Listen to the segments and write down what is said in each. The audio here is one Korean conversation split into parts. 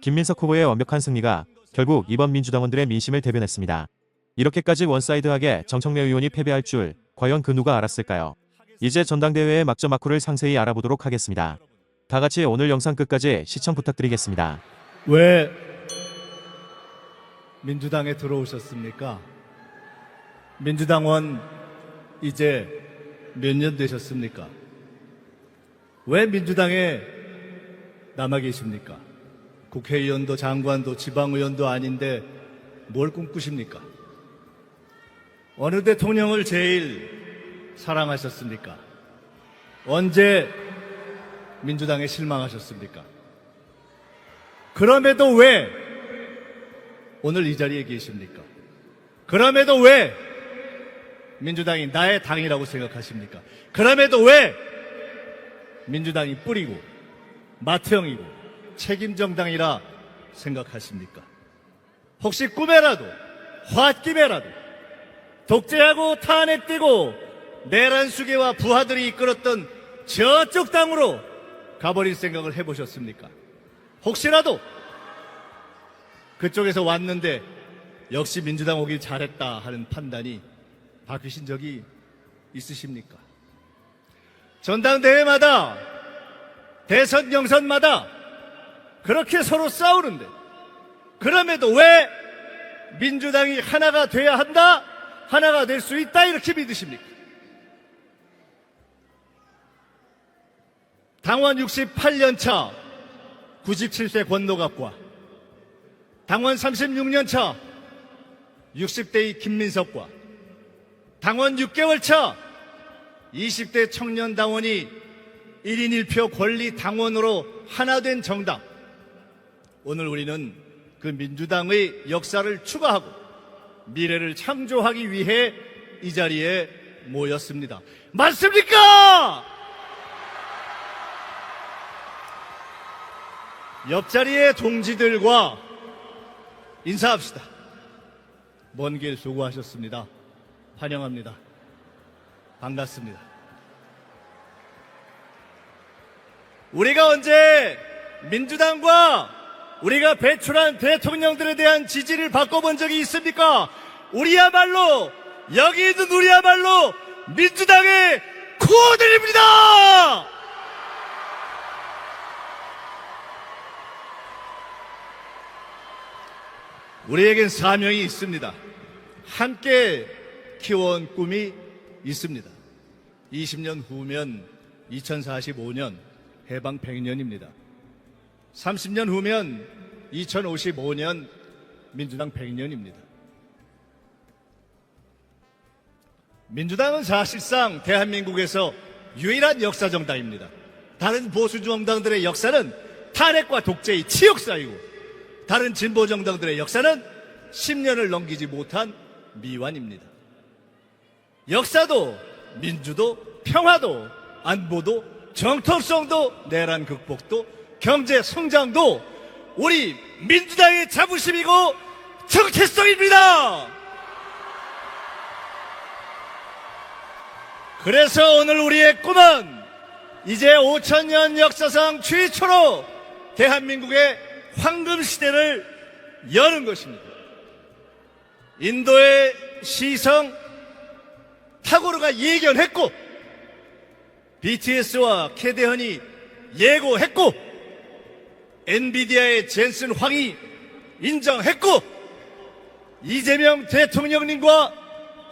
김민석 후보의 완벽한 승리가 결국 이번 민주당원들의 민심을 대변했습니다. 이렇게까지 원사이드하게 정청래 의원이 패배할 줄 과연 그 누가 알았을까요? 이제 전당대회의 막점 막후를 상세히 알아보도록 하겠습니다. 다 같이 오늘 영상 끝까지 시청 부탁드리겠습니다. 왜 민주당에 들어오셨습니까? 민주당원 이제 몇 년 되셨습니까? 왜 민주당에 남아 계십니까? 국회의원도 장관도 지방의원도 아닌데 뭘 꿈꾸십니까? 어느 대통령을 제일 사랑하셨습니까? 언제 민주당에 실망하셨습니까? 그럼에도 왜 오늘 이 자리에 계십니까? 그럼에도 왜 민주당이 나의 당이라고 생각하십니까? 그럼에도 왜 민주당이 뿌리고 맏형이고 책임정당이라 생각하십니까? 혹시 꿈에라도 홧김에라도 독재하고 탄핵되고 내란수계와 부하들이 이끌었던 저쪽 당으로 가버릴 생각을 해보셨습니까? 혹시라도 그쪽에서 왔는데 역시 민주당 오길 잘했다 하는 판단이 바뀌신 적이 있으십니까? 전당대회마다 대선 경선마다 그렇게 서로 싸우는데 그럼에도 왜 민주당이 하나가 돼야 한다, 하나가 될 수 있다 이렇게 믿으십니까? 당원 68년 차 97세 권노갑과 당원 36년 차 60대의 김민석과 당원 6개월 차 20대 청년 당원이 1인 1표 권리 당원으로 하나 된 정당. 오늘 우리는 그 민주당의 역사를 추가하고 미래를 창조하기 위해 이 자리에 모였습니다. 맞습니까? 옆자리의 동지들과 인사합시다. 먼 길 수고하셨습니다. 환영합니다. 반갑습니다. 우리가 언제 민주당과 우리가 배출한 대통령들에 대한 지지를 바꿔본 적이 있습니까? 우리야말로, 여기 있는 우리야말로 민주당의 코어들입니다! 우리에겐 사명이 있습니다. 함께 키워온 꿈이 있습니다. 20년 후면 2045년 해방 100년입니다. 30년 후면 2055년 민주당 100년입니다. 민주당은 사실상 대한민국에서 유일한 역사정당입니다. 다른 보수정당들의 역사는 탄핵과 독재의 치욕사이고 다른 진보정당들의 역사는 10년을 넘기지 못한 미완입니다. 역사도 민주도 평화도 안보도 정통성도 내란 극복도 경제 성장도 우리 민주당의 자부심이고 정체성입니다. 그래서 오늘 우리의 꿈은 이제 5,000년 역사상 최초로 대한민국의 황금시대를 여는 것입니다. 인도의 시성 타고르가 예견했고 BTS와 캐대헌이 예고했고 엔비디아의 젠슨 황이 인정했고 이재명 대통령님과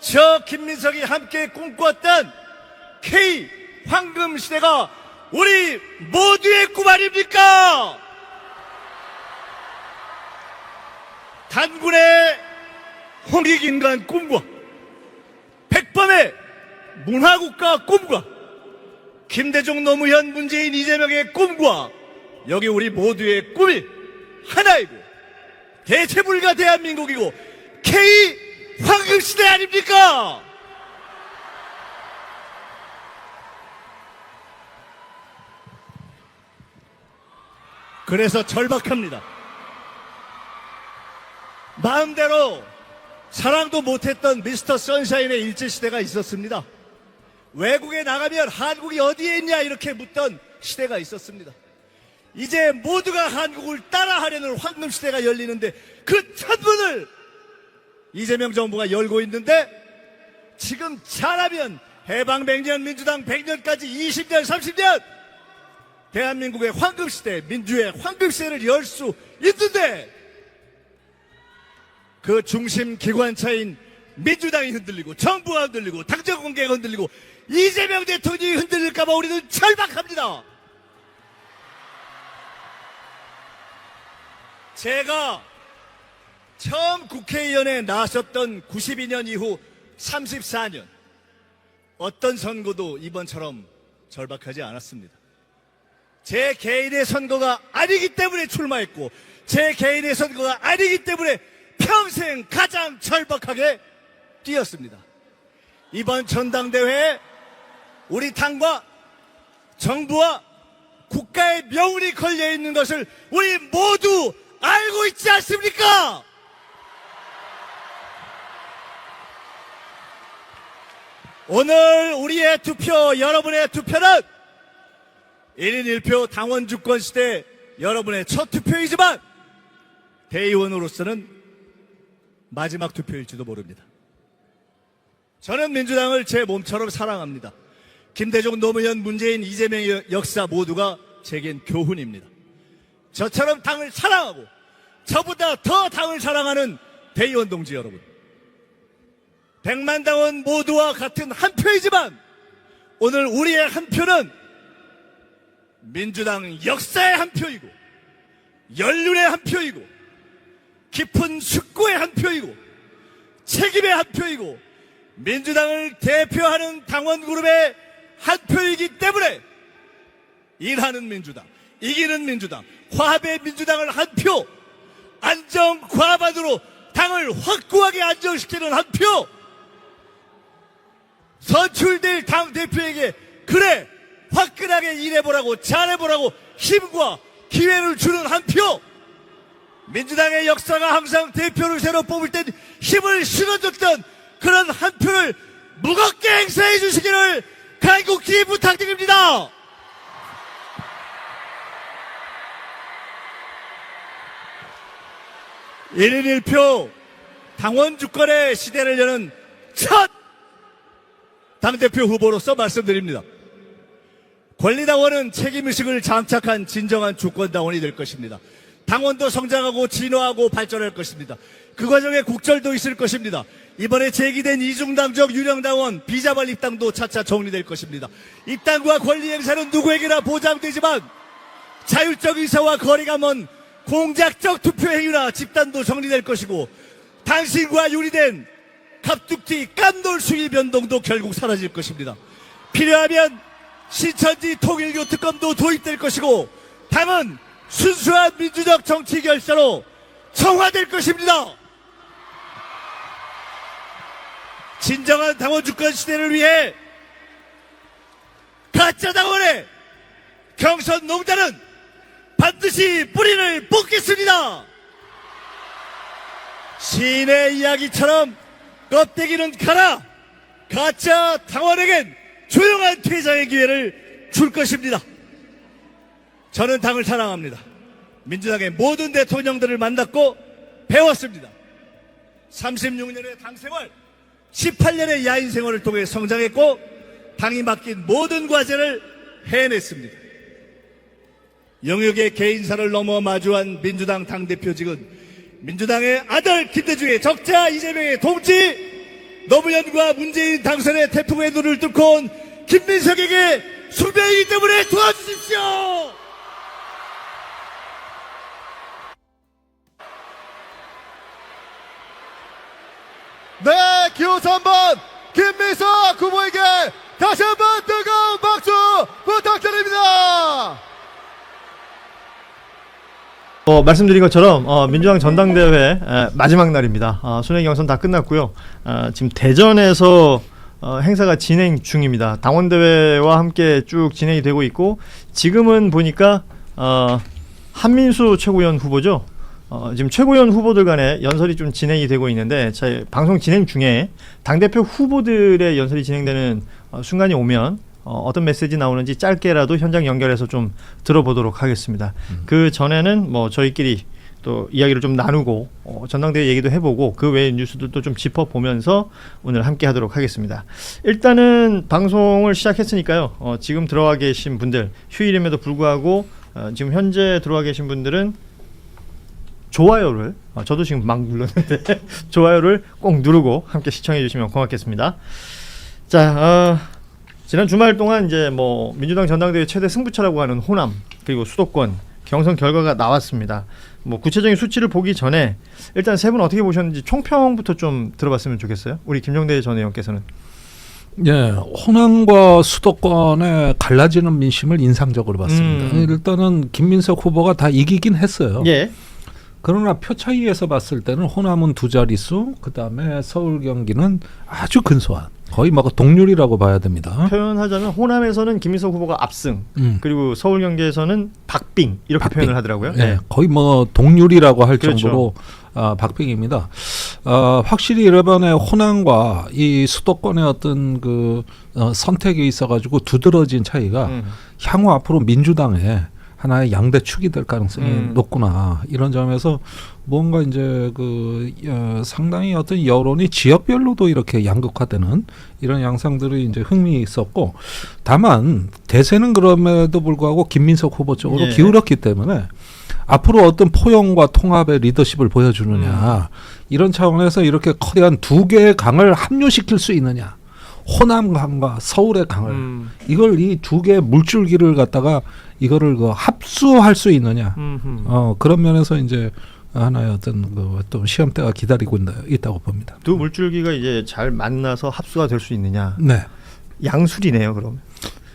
저 김민석이 함께 꿈꿨던 K 황금시대가 우리 모두의 꿈 아닙니까? 단군의 홍익인간 꿈과 백범의 문화국가 꿈과 김대중 노무현 문재인 이재명의 꿈과 여기 우리 모두의 꿈이 하나이고 대체불가 대한민국이고 K 황금시대 아닙니까? 그래서 절박합니다. 마음대로 사랑도 못했던 미스터 선샤인의 일제시대가 있었습니다. 외국에 나가면 한국이 어디에 있냐 이렇게 묻던 시대가 있었습니다. 이제 모두가 한국을 따라하려는 황금시대가 열리는데 그 첫문을 이재명 정부가 열고 있는데 지금 잘하면 해방 100년, 민주당 100년까지 20년, 30년 대한민국의 황금시대, 민주의 황금시대를 열 수 있는데 그 중심 기관차인 민주당이 흔들리고 정부가 흔들리고 당정 공개가 흔들리고 이재명 대통령이 흔들릴까봐 우리는 절박합니다. 제가 처음 국회의원에 나섰던 92년 이후 34년 어떤 선거도 이번처럼 절박하지 않았습니다. 제 개인의 선거가 아니기 때문에 출마했고 제 개인의 선거가 아니기 때문에 평생 가장 절박하게 뛰었습니다. 이번 전당대회에 우리 당과 정부와 국가의 명운이 걸려있는 것을 우리 모두 알고 있지 않습니까? 오늘 우리의 투표, 여러분의 투표는 1인 1표 당원 주권 시대 여러분의 첫 투표이지만 대의원으로서는 마지막 투표일지도 모릅니다. 저는 민주당을 제 몸처럼 사랑합니다. 김대중, 노무현, 문재인, 이재명의 역사 모두가 제겐 교훈입니다. 저처럼 당을 사랑하고 저보다 더 당을 사랑하는 대의원 동지 여러분, 100만 당원 모두와 같은 한 표이지만 오늘 우리의 한 표는 민주당 역사의 한 표이고 연륜의 한 표이고 깊은 숙고의 한 표이고 책임의 한 표이고 민주당을 대표하는 당원 그룹의 한 표이기 때문에 일하는 민주당, 이기는 민주당, 화합의 민주당을 한 표, 안정 과반으로 당을 확고하게 안정시키는 한 표, 선출될 당대표에게 그래 화끈하게 일해보라고 잘해보라고 힘과 기회를 주는 한 표, 민주당의 역사가 항상 대표를 새로 뽑을 땐 힘을 실어줬던 그런 한 표를 무겁게 행사해 주시기를 간곡히 부탁드립니다. (1인 1표) 당원 주권의 시대를 여는 첫 당대표 후보로서 말씀드립니다. 권리당원은 책임의식을 장착한 진정한 주권당원이 될 것입니다. 당원도 성장하고 진화하고 발전할 것입니다. 그 과정에 국절도 있을 것입니다. 이번에 제기된 이중당적 유령당원 비자발 입당도 차차 정리될 것입니다. 입당과 권리 행사는 누구에게나 보장되지만 자율적 의사와 거리가 먼 공작적 투표 행위나 집단도 정리될 것이고 당신과 유리된 갑툭튀 깜놀수위 변동도 결국 사라질 것입니다. 필요하면 신천지 통일교 특검도 도입될 것이고 당은 순수한 민주적 정치 결사로 청화될 것입니다. 진정한 당원 주권 시대를 위해 가짜 당원의 경선 농단은 반드시 뿌리를 뽑겠습니다. 시인의 이야기처럼 껍데기는 가라. 가짜 당원에겐 조용한 퇴장의 기회를 줄 것입니다. 저는 당을 사랑합니다. 민주당의 모든 대통령들을 만났고 배웠습니다. 36년의 당 생활, 18년의 야인 생활을 통해 성장했고 당이 맡긴 모든 과제를 해냈습니다. 영역의 개인사를 넘어 마주한 민주당 당대표직은 민주당의 아들 김대중의 적자 이재명의 동지, 노무현과 문재인 당선의 태풍의 눈을 뚫고 온 김민석에게 숙명이기 때문에 도와주십시오. 네, 기호사 한번 김민석 후보에게 다시 한번 뜨거운 박수 부탁드립니다. 말씀드린 것처럼 민주당 전당대회 마지막 날입니다. 순회 경선 다 끝났고요. 지금 대전에서 행사가 진행 중입니다. 당원대회와 함께 쭉 진행이 되고 있고 지금은 보니까 한민수 최고위원 후보죠. 지금 최고위원 후보들 간에 연설이 좀 진행이 되고 있는데 방송 진행 중에 당대표 후보들의 연설이 진행되는 순간이 오면 어떤 메시지 나오는지 짧게라도 현장 연결해서 좀 들어보도록 하겠습니다. 그 전에는 뭐 저희끼리 또 이야기를 좀 나누고 전당대회 얘기도 해보고 그 외의 뉴스들도 좀 짚어보면서 오늘 함께 하도록 하겠습니다. 일단은 방송을 시작했으니까요. 지금 들어와 계신 분들, 휴일임에도 불구하고 지금 현재 들어와 계신 분들은 좋아요를 저도 지금 막 눌렀는데 좋아요를 꼭 누르고 함께 시청해 주시면 고맙겠습니다. 자, 지난 주말 동안 이제 뭐 민주당 전당대회 최대 승부처라고 하는 호남 그리고 수도권 경선 결과가 나왔습니다. 뭐 구체적인 수치를 보기 전에 일단 세 분 어떻게 보셨는지 총평부터 좀 들어봤으면 좋겠어요. 우리 김종대 전 의원께서는. 예, 호남과 수도권에 갈라지는 민심을 인상적으로 봤습니다. 일단은 김민석 후보가 다 이기긴 했어요. 예. 그러나 표 차이에서 봤을 때는 호남은 2자릿수, 그 다음에 서울 경기는 아주 근소한, 거의 뭐 동률이라고 봐야 됩니다. 표현하자면 호남에서는 김민석 후보가 압승, 그리고 서울 경기에서는 박빙 이렇게 박빙. 표현을 하더라고요. 네, 거의 뭐 동률이라고 할 그렇죠. 정도로 박빙입니다. 확실히 이번에 호남과 이 수도권의 어떤 그 선택이 있어가지고 두드러진 차이가 향후 앞으로 민주당에 하나의 양대 축이 될 가능성이 높구나, 이런 점에서 뭔가 이제 그 상당히 어떤 여론이 지역별로도 이렇게 양극화되는 이런 양상들이 이제 흥미 있었고, 다만 대세는 그럼에도 불구하고 김민석 후보 쪽으로 예. 기울었기 때문에 앞으로 어떤 포용과 통합의 리더십을 보여주느냐, 이런 차원에서 이렇게 거대한 두 개의 강을 합류시킬 수 있느냐, 호남 강과 서울의 강을 이걸 이 두 개의 물줄기를 갖다가 이거를 그 합수할 수 있느냐, 그런 면에서 이제 하나의 어떤 그 또 시험대가 기다리고 있다고 봅니다. 두 물줄기가 이제 잘 만나서 합수가 될 수 있느냐. 네, 양술이네요, 그럼.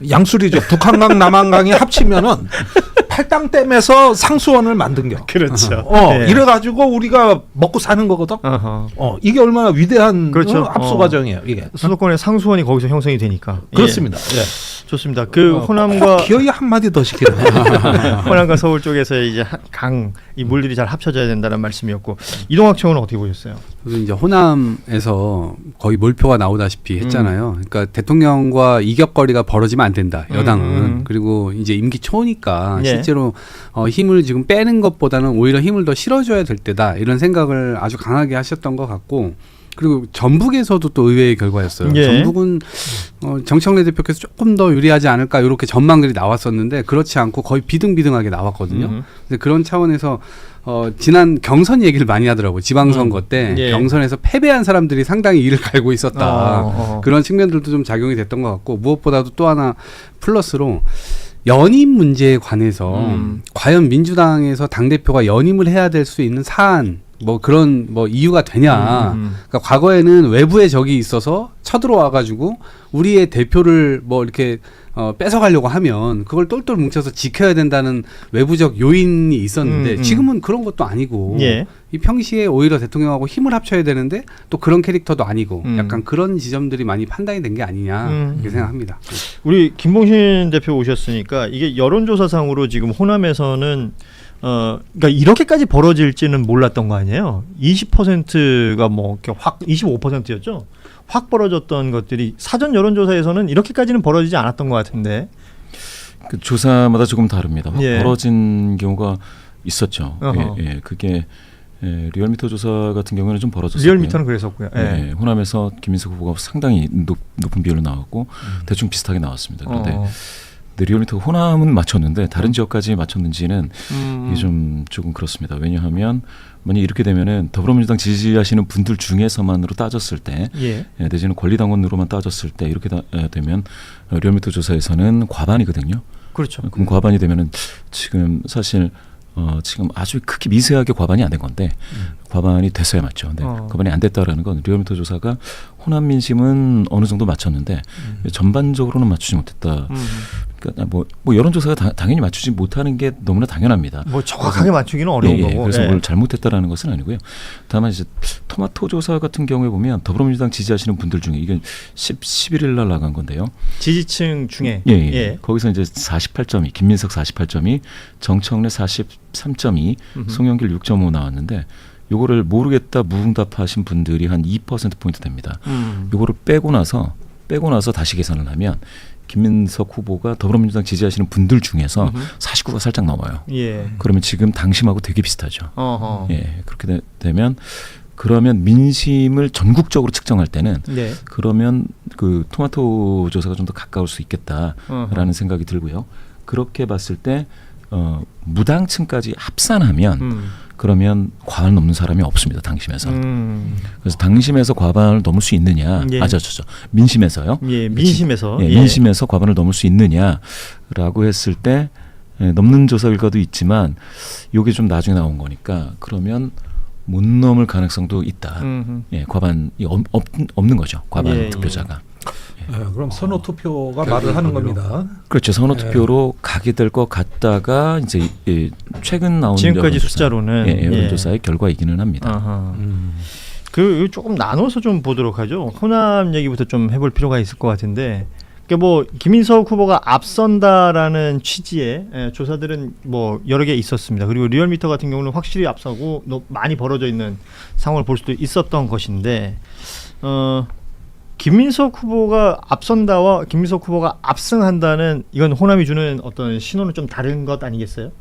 양술이죠. 북한강 남한강이 합치면은 팔당댐에서 상수원을 만든 겨. 그렇죠. 네. 이래가지고 우리가 먹고 사는 거거든. 이게 얼마나 위대한 그렇죠. 합수 과정이에요, 이게. 수도권의 상수원이 거기서 형성이 되니까. 그렇습니다. 예. 예. 좋습니다. 그 호남과 기어이 한마디 더 시키네. 호남과 서울 쪽에서 이제 강 이 물들이 잘 합쳐져야 된다는 말씀이었고, 이동학 청은 어떻게 보셨어요? 그래서 이제 호남에서 거의 몰표가 나오다시피 했잖아요. 그러니까 대통령과 이격거리가 벌어지면 안 된다, 여당은. 그리고 이제 임기 초니까 예. 실제로 힘을 지금 빼는 것보다는 오히려 힘을 더 실어줘야 될 때다, 이런 생각을 아주 강하게 하셨던 것 같고, 그리고 전북에서도 또 의외의 결과였어요. 예. 전북은 정청래 대표께서 조금 더 유리하지 않을까, 이렇게 전망들이 나왔었는데 그렇지 않고 거의 비등비등하게 나왔거든요. 근데 그런 차원에서 지난 경선 얘기를 많이 하더라고요. 지방선거 때 예. 경선에서 패배한 사람들이 상당히 이를 갈고 있었다. 그런 측면들도 좀 작용이 됐던 것 같고, 무엇보다도 또 하나 플러스로 연임 문제에 관해서 과연 민주당에서 당대표가 연임을 해야 될 수 있는 사안, 뭐 그런 뭐 이유가 되냐. 그러니까 과거에는 외부의 적이 있어서 쳐들어와가지고 우리의 대표를 뭐 이렇게 뺏어가려고 하면 그걸 똘똘 뭉쳐서 지켜야 된다는 외부적 요인이 있었는데 지금은 그런 것도 아니고 예. 이 평시에 오히려 대통령하고 힘을 합쳐야 되는데 또 그런 캐릭터도 아니고 약간 그런 지점들이 많이 판단이 된 게 아니냐, 이렇게 생각합니다. 우리 김봉신 대표 오셨으니까 이게 여론조사상으로 지금 호남에서는 그러니까 이렇게까지 벌어질지는 몰랐던 거 아니에요. 20%가 뭐 확 25%였죠. 확 벌어졌던 것들이 사전 여론조사에서는 이렇게까지는 벌어지지 않았던 것 같은데. 그 조사마다 조금 다릅니다. 확 예. 벌어진 경우가 있었죠. 어허. 예, 그게 리얼미터 조사 같은 경우는 좀 벌어졌어요. 리얼미터는 그랬었고요. 예. 예, 호남에서 김민석 후보가 상당히 높은 비율로 나왔고 대충 비슷하게 나왔습니다. 그런데 리얼미터가 호남은 맞췄는데 다른 지역까지 맞췄는지는 이게 좀 조금 그렇습니다. 왜냐하면 만약 이렇게 되면은 더불어민주당 지지하시는 분들 중에서만으로 따졌을 때, 예. 내지는 권리당원으로만 따졌을 때 이렇게 되면 리얼미터 조사에서는 과반이거든요. 그렇죠. 그럼 과반이 되면은 지금 사실 지금 아주 크게 미세하게 과반이 안 된 건데 과반이 됐어야 맞죠. 근데 과반이 안 됐다라는 건 리얼미터 조사가 호남 민심은 어느 정도 맞췄는데 전반적으로는 맞추지 못했다. 그러니까 뭐 여론조사가 당연히 맞추지 못하는 게 너무나 당연합니다. 뭐 정확하게 맞추기는 어려운 예, 거고. 그래서 예. 뭘 잘못했다라는 것은 아니고요. 다만 이제 토마토 조사 같은 경우에 보면 더불어민주당 지지하시는 분들 중에 이게 11일 날 나간 건데요. 지지층 중에 예. 거기서 이제 48점이 김민석 48점이 정청래 43점이 송영길 6.5 나왔는데 요거를 모르겠다 무응답하신 분들이 한 2%포인트 됩니다. 요거를 빼고 나서 다시 계산을 하면 김민석 후보가 더불어민주당 지지하시는 분들 중에서 49가 살짝 넘어요. 예. 그러면 지금 당심하고 되게 비슷하죠. 어허. 예, 그렇게 되면 그러면 민심을 전국적으로 측정할 때는 네. 그러면 그 토마토 조사가 좀 더 가까울 수 있겠다라는 생각이 들고요. 그렇게 봤을 때 무당층까지 합산하면 그러면 과반을 넘는 사람이 없습니다. 당심에서. 그래서 당심에서 과반을 넘을 수 있느냐. 예. 민심에서요. 예, 민심에서. 예, 민심에서 과반을 넘을 수 있느냐라고 했을 때 넘는 조사 결과도 있지만 이게 좀 나중에 나온 거니까 그러면 못 넘을 가능성도 있다. 예, 과반이 없는 거죠. 과반 예, 득표자가. 그럼 선호 투표가 말을 하는 겁니다. 그렇죠. 선호 투표로 가게 될 것 같다가 이제 최근 나온 지금까지 여론조사, 숫자로는 여론조사의 결과이기는 합니다. 아하. 그 조금 나눠서 좀 보도록 하죠. 호남 얘기부터 좀 해볼 필요가 있을 것 같은데, 그러니까 뭐 김민석 후보가 앞선다라는 취지의 조사들은 뭐 여러 개 있었습니다. 그리고 리얼미터 같은 경우는 확실히 앞서고 많이 벌어져 있는 상황을 볼 수도 있었던 것인데, 김민석 후보가 앞선다와 김민석 후보가 압승한다는 이건 호남이 주는 어떤 신호는 좀 다른 것 아니겠어요?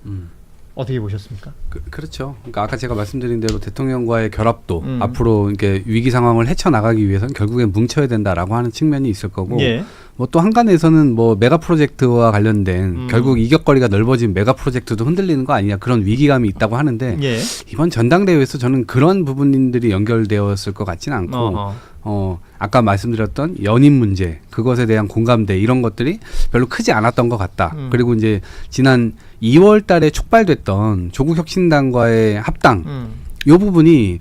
어떻게 보셨습니까? 그렇죠. 그러니까 아까 제가 말씀드린 대로 대통령과의 결합도 앞으로 이렇게 위기 상황을 헤쳐나가기 위해서는 결국엔 뭉쳐야 된다라고 하는 측면이 있을 거고, 예. 뭐 또 한간에서는 뭐 메가 프로젝트와 관련된 결국 이격거리가 넓어진 메가 프로젝트도 흔들리는 거 아니냐, 그런 위기감이 있다고 하는데 예. 이번 전당대회에서 저는 그런 부분들이 연결되었을 것 같지는 않고 아까 말씀드렸던 연임 문제, 그것에 대한 공감대, 이런 것들이 별로 크지 않았던 것 같다. 그리고 이제 지난 2월 달에 촉발됐던 조국혁신당과의 합당, 이 부분이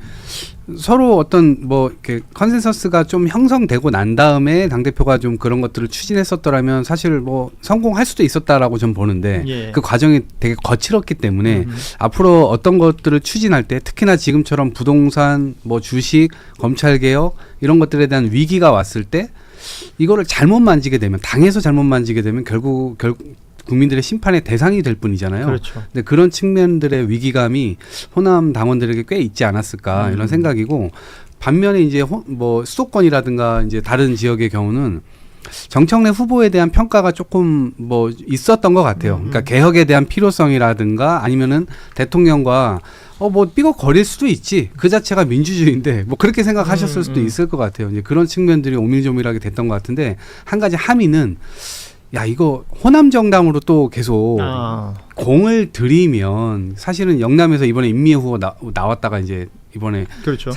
서로 어떤 뭐 이렇게 컨센서스가 좀 형성되고 난 다음에 당대표가 좀 그런 것들을 추진했었더라면 사실 뭐 성공할 수도 있었다라고 좀 보는데, 예. 그 과정이 되게 거칠었기 때문에 앞으로 어떤 것들을 추진할 때, 특히나 지금처럼 부동산, 뭐 주식, 검찰개혁 이런 것들에 대한 위기가 왔을 때 이거를 잘못 만지게 되면, 당에서 잘못 만지게 되면 결국 국민들의 심판의 대상이 될 뿐이잖아요. 그렇죠. 근데 그런 측면들의 위기감이 호남 당원들에게 꽤 있지 않았을까, 이런 생각이고, 반면에 이제 뭐 수도권이라든가 이제 다른 지역의 경우는 정청래 후보에 대한 평가가 조금 뭐 있었던 것 같아요. 그러니까 개혁에 대한 필요성이라든가 아니면은 대통령과 뭐 삐걱거릴 수도 있지, 그 자체가 민주주의인데 뭐 그렇게 생각하셨을 수도 있을 것 같아요. 이제 그런 측면들이 오밀조밀하게 됐던 것 같은데, 한 가지 함의는 야, 이거 호남 정당으로 또 계속 공을 들이면, 사실은 영남에서 이번에 임미애 후보 나왔다가 이제 이번에 그렇죠.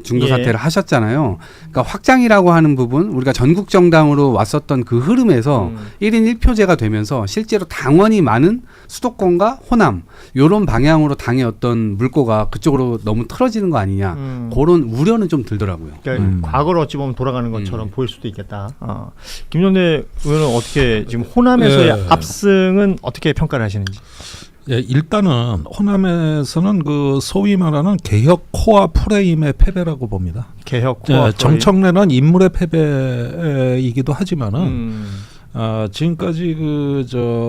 중도 예. 사퇴를 하셨잖아요. 그러니까 확장이라고 하는 부분, 우리가 전국 정당으로 왔었던 그 흐름에서 1인 1표제가 되면서 실제로 당원이 많은 수도권과 호남, 요런 방향으로 당의 어떤 물꼬가 그쪽으로 너무 틀어지는 거 아니냐, 그런 우려는 좀 들더라고요. 그러니까 과거를 어찌 보면 돌아가는 것처럼 보일 수도 있겠다. 김종대 의원은 어떻게 지금 호남에서의 압승은 어떻게 평가를 하시는지? 예, 일단은 호남에서는 그 소위 말하는 개혁 코어 프레임의 패배라고 봅니다. 개혁 코어 정청래는 인물의 패배이기도 하지만은 지금까지 그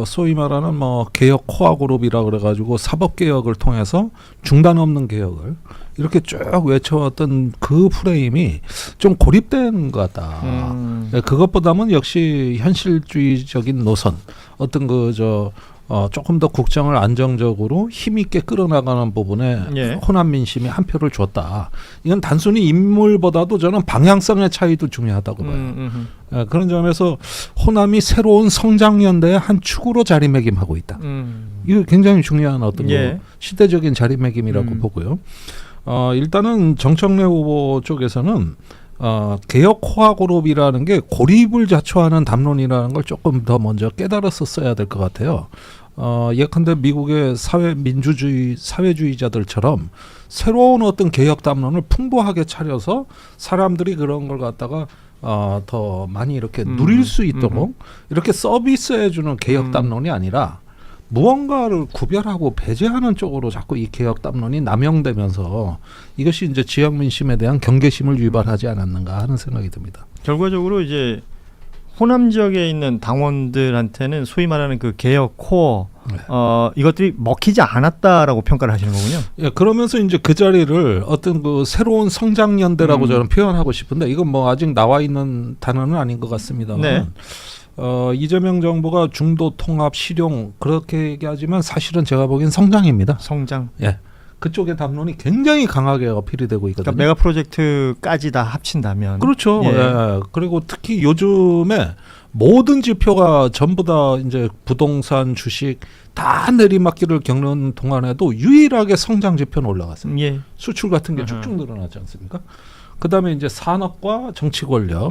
소위 말하는 뭐 개혁 코어 그룹이라 그래가지고 사법 개혁을 통해서 중단 없는 개혁을 이렇게 쭉 외쳐왔던 그 프레임이 좀 고립된 것 같다. 그것보다는 역시 현실주의적인 노선, 어떤 조금 더 국정을 안정적으로 힘있게 끌어나가는 부분에 예. 호남 민심이 한 표를 줬다. 이건 단순히 인물보다도 저는 방향성의 차이도 중요하다고 봐요. 그런 점에서 호남이 새로운 성장연대의 한 축으로 자리매김하고 있다. 이거 굉장히 중요한 어떤 시대적인 자리매김이라고 보고요. 일단은 정청래 후보 쪽에서는 개혁 코어 그룹이라는 게 고립을 자초하는 담론이라는 걸 조금 더 먼저 깨달았었어야 될 것 같아요. 예컨대 미국의 사회주의자들처럼 새로운 어떤 개혁 담론을 풍부하게 차려서 사람들이 그런 걸 갖다가 더 많이 이렇게 누릴 수 있도록 이렇게 서비스해주는 개혁 담론이 아니라 무언가를 구별하고 배제하는 쪽으로 자꾸 이 개혁 담론이 남용되면서 이것이 이제 지역 민심에 대한 경계심을 유발하지 않았는가 하는 생각이 듭니다. 결과적으로 이제 호남 지역에 있는 당원들한테는 소위 말하는 그 개혁 코어 이것들이 먹히지 않았다라고 평가를 하시는 거군요. 예, 그러면서 이제 그 자리를 어떤 그 새로운 성장연대라고 저는 표현하고 싶은데, 이건 뭐 아직 나와 있는 단어는 아닌 것 같습니다만. 네. 이재명 정부가 중도 통합 실용 그렇게 얘기하지만 사실은 제가 보기엔 성장입니다. 성장. 예. 그쪽의 담론이 굉장히 강하게 어필이 되고 있거든요. 그러니까 메가 프로젝트까지 다 합친다면. 그렇죠. 예. 예. 그리고 특히 요즘에 모든 지표가 전부 다 이제 부동산, 주식 다 내리막길을 겪는 동안에도 유일하게 성장 지표는 올라갔습니다. 예. 수출 같은 게 쭉쭉 늘어나지 않습니까? 그다음에 이제 산업과 정치 권력,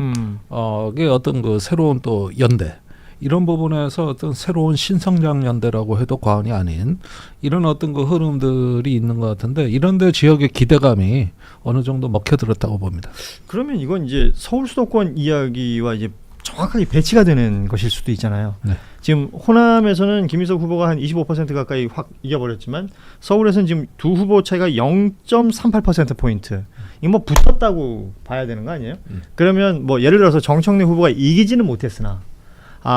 게 어떤 그 새로운 또 연대 이런 부분에서 어떤 새로운 신성장 연대라고 해도 과언이 아닌 이런 어떤 그 흐름들이 있는 것 같은데 이런데 지역의 기대감이 어느 정도 먹혀들었다고 봅니다. 그러면 이건 이제 서울 수도권 이야기와 이제 정확하게 배치가 되는 것일 수도 있잖아요. 네. 지금 호남에서는 김민석 후보가 한 25% 가까이 확 이겨버렸지만 서울에서는 지금 두 후보 차이가 0.38%포인트. 이거 뭐 붙었다고 봐야 되는 거 아니에요? 그러면 뭐 예를 들어서 정청래 후보가 이기지는 못했으나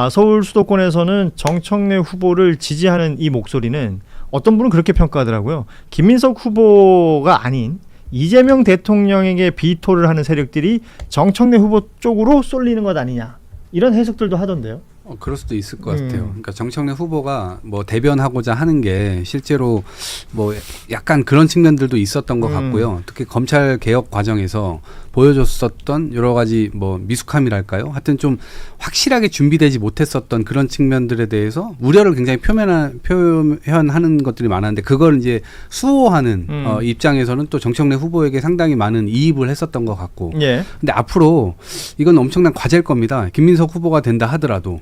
서울 수도권에서는 정청래 후보를 지지하는 이 목소리는 어떤 분은 그렇게 평가하더라고요. 김민석 후보가 아닌 이재명 대통령에게 비토를 하는 세력들이 정청래 후보 쪽으로 쏠리는 것 아니냐 이런 해석들도 하던데요. 그럴 수도 있을 것 같아요. 그러니까 정청래 후보가 뭐 대변하고자 하는 게 실제로 뭐 약간 그런 측면들도 있었던 것 같고요. 특히 검찰 개혁 과정에서 보여줬었던 여러 가지 뭐 미숙함이랄까요? 하여튼 좀 확실하게 준비되지 못했었던 그런 측면들에 대해서 우려를 굉장히 표현하는 것들이 많았는데 그걸 이제 수호하는 입장에서는 또 정청래 후보에게 상당히 많은 이입을 했었던 것 같고. 예. 근데 앞으로 이건 엄청난 과제일 겁니다. 김민석 후보가 된다 하더라도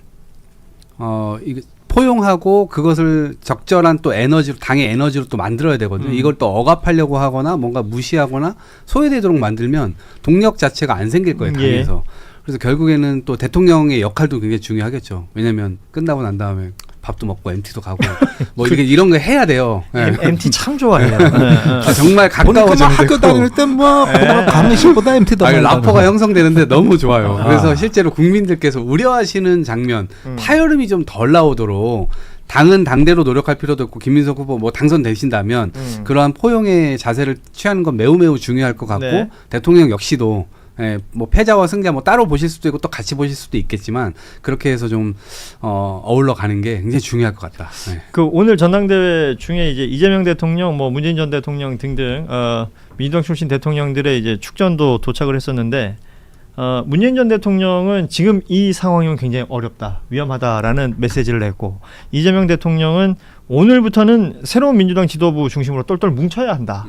이게 포용하고 그것을 적절한 또 에너지로 당의 에너지로 또 만들어야 되거든요. 이걸 또 억압하려고 하거나 뭔가 무시하거나 소외되도록 만들면 동력 자체가 안 생길 거예요. 당에서. 그래서 결국에는 또 대통령의 역할도 굉장히 중요하겠죠. 왜냐하면 끝나고 난 다음에 밥도 먹고 MT도 가고 뭐 이런 거 해야 돼요. 네. MT 참 좋아해요. 정말 가까워져. 학교 다닐 때뭐 강의실보다 MT도 라포가 형성되는데 너무 좋아요. 그래서 실제로 국민들께서 우려하시는 장면, 파열음이 좀 덜 나오도록 당은 당대로 노력할 필요도 있고 김민석 후보 뭐 당선되신다면 그러한 포용의 자세를 취하는 건 매우 중요할 것 같고 네. 대통령 역시도 뭐 패자와 승자 뭐 따로 보실 수도 있고 또 같이 보실 수도 있겠지만 그렇게 해서 좀 어울러 가는 게 굉장히 중요할 것 같다. 네. 그 오늘 전당대회 중에 이제 이재명 대통령, 뭐 문재인 전 대통령 등등 민주당 출신 대통령들의 이제 축전도 도착을 했었는데 문재인 전 대통령은 지금 이 상황이면 굉장히 어렵다, 위험하다라는 메시지를 냈고 이재명 대통령은 오늘부터는 새로운 민주당 지도부 중심으로 똘똘 뭉쳐야 한다.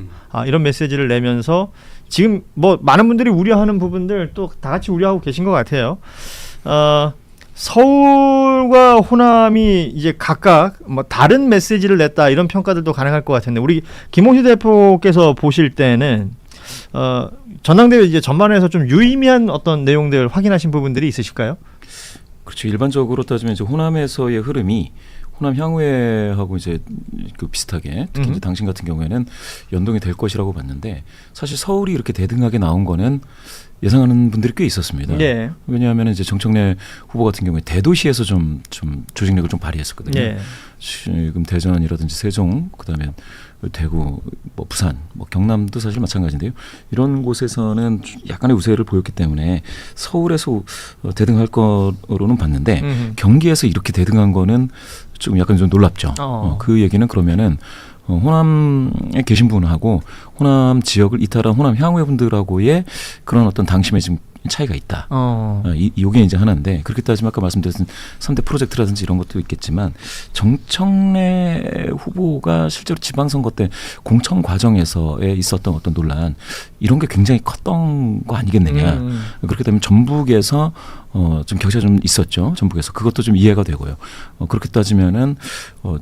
이런 메시지를 내면서 지금 뭐 많은 분들이 우려하는 부분들 또 다 같이 우려하고 계신 것 같아요. 서울과 호남이 이제 각각 뭐 다른 메시지를 냈다 이런 평가들도 가능할 것 같은데 우리 김홍시 대표께서 보실 때는 전당대회 이제 전반에서 좀 유의미한 어떤 내용들 확인하신 부분들이 있으실까요? 그렇죠. 일반적으로 따지면 이제 호남에서의 흐름이 호남 향후회하고 이제 그 비슷하게 특히 이제 당신 같은 경우에는 연동이 될 것이라고 봤는데 사실 서울이 이렇게 대등하게 나온 거는 예상하는 분들이 꽤 있었습니다. 예. 왜냐하면 이제 정청래 후보 같은 경우에 대도시에서 좀 조직력을 좀 발휘했었거든요. 예. 지금 대전이라든지 세종, 그다음에 대구, 뭐 부산, 뭐 경남도 사실 마찬가지인데요. 이런 곳에서는 약간의 우세를 보였기 때문에 서울에서 대등할 거로는 봤는데 경기에서 이렇게 대등한 거는 좀 약간 좀 놀랍죠. 그 얘기는 그러면은 호남에 계신 분하고 호남 지역을 이탈한 호남 향후의 분들하고의 그런 어떤 당심의 지금 차이가 있다. 이게 이제 하나인데 그렇게 따지면 아까 말씀드렸던 3대 프로젝트라든지 이런 것도 있겠지만 정청래 후보가 실제로 지방선거 때 공천 과정에서에 있었던 어떤 논란 이런 게 굉장히 컸던 거 아니겠느냐. 그렇게 되면 전북에서 좀 격차가 좀 있었죠. 전북에서 그것도 좀 이해가 되고요. 그렇게 따지면은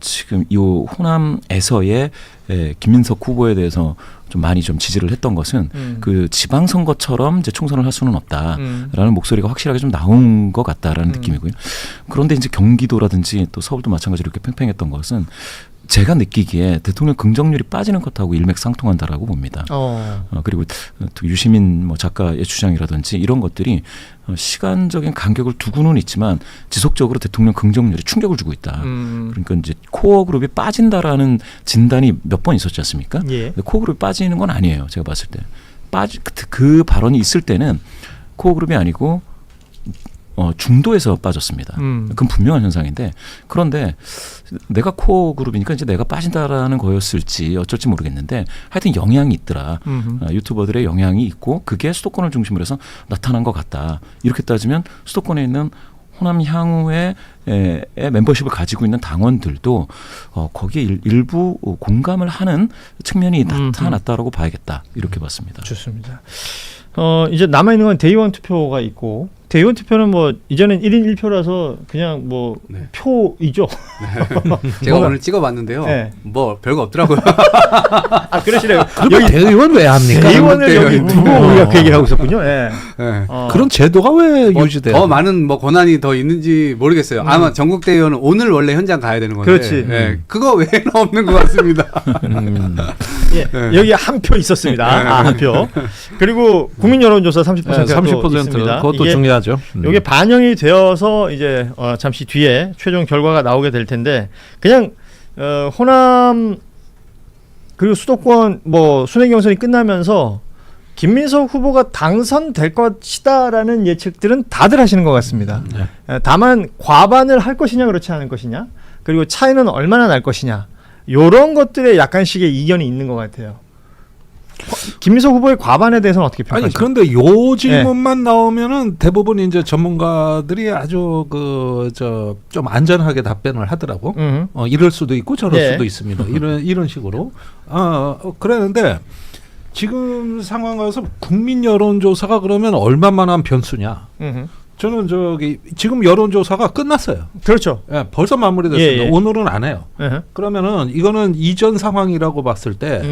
지금 이 호남에서의 김민석 후보에 대해서 좀 많이 좀 지지를 했던 것은 그 지방선거처럼 이제 총선을 할 수는 없다라는 목소리가 확실하게 좀 나온 것 같다라는 느낌이고요. 그런데 이제 경기도라든지 또 서울도 마찬가지로 이렇게 팽팽했던 것은 제가 느끼기에 대통령 긍정률이 빠지는 것하고 일맥상통한다라고 봅니다. 그리고 또 유시민 뭐 작가의 주장이라든지 이런 것들이 시간적인 간격을 두고는 있지만 지속적으로 대통령 긍정률에 충격을 주고 있다. 그러니까 이제 코어 그룹이 빠진다라는 진단이 몇 번 있었지 않습니까? 예. 코어 그룹이 빠지는 건 아니에요. 제가 봤을 때. 그 발언이 있을 때는 코어 그룹이 아니고 중도에서 빠졌습니다. 그건 분명한 현상인데 그런데 내가 코어 그룹이니까 이제 내가 빠진다라는 거였을지 어쩔지 모르겠는데 하여튼 영향이 있더라. 유튜버들의 영향이 있고 그게 수도권을 중심으로 해서 나타난 것 같다. 이렇게 따지면 수도권에 있는 호남 향후의 멤버십을 가지고 있는 당원들도 거기에 일부 공감을 하는 측면이 나타났다라고 봐야겠다. 이렇게 봤습니다. 좋습니다. 이제 남아있는 건 대의원 투표가 있고 대의원 투표는 뭐 이전엔 1인 1표라서 그냥 뭐 네. 표이죠. 제가 오늘 찍어봤는데요. 네. 뭐 별거 없더라고요. 아 그러시래요. 여기 대의원 왜 합니까? 대의원을 여기 두고 우리가 그 얘기를 하고 있었군요. 예. 네. 그런 제도가 왜 뭐 유지돼요? 더 많은 뭐 권한이 더 있는지 모르겠어요. 아마 전국 대의원은 오늘 원래 현장 가야 되는 건데. 그렇지. 네. 그거 외에는 없는 것 같습니다. 예. 여기 한 표 있었습니다. 한 표. 그리고 국민 여론조사 30%가 또 30% 있습니다. 그것도 이게 중요하죠. 이게 반영이 되어서 이제 잠시 뒤에 최종 결과가 나오게 될 텐데 그냥 호남 그리고 수도권 뭐 순회 경선이 끝나면서 김민석 후보가 당선될 것이다라는 예측들은 다들 하시는 것 같습니다. 다만 과반을 할 것이냐 그렇지 않을 것이냐 그리고 차이는 얼마나 날 것이냐 이런 것들에 약간씩의 이견이 있는 것 같아요. 김민석 후보의 과반에 대해서는 어떻게 아니 평가하십니까? 그런데 요 질문만 나오면은 대부분 이제 전문가들이 아주 그 좀 안전하게 답변을 하더라고. 이럴 수도 있고 저럴 예. 수도 있습니다. 이런 식으로. 그랬는데 지금 상황 가서 국민 여론조사가 그러면 얼마만한 변수냐? 저는 지금 여론조사가 끝났어요. 그렇죠. 예, 벌써 마무리됐습니다. 예, 예. 오늘은 안 해요. 그러면은 이거는 이전 상황이라고 봤을 때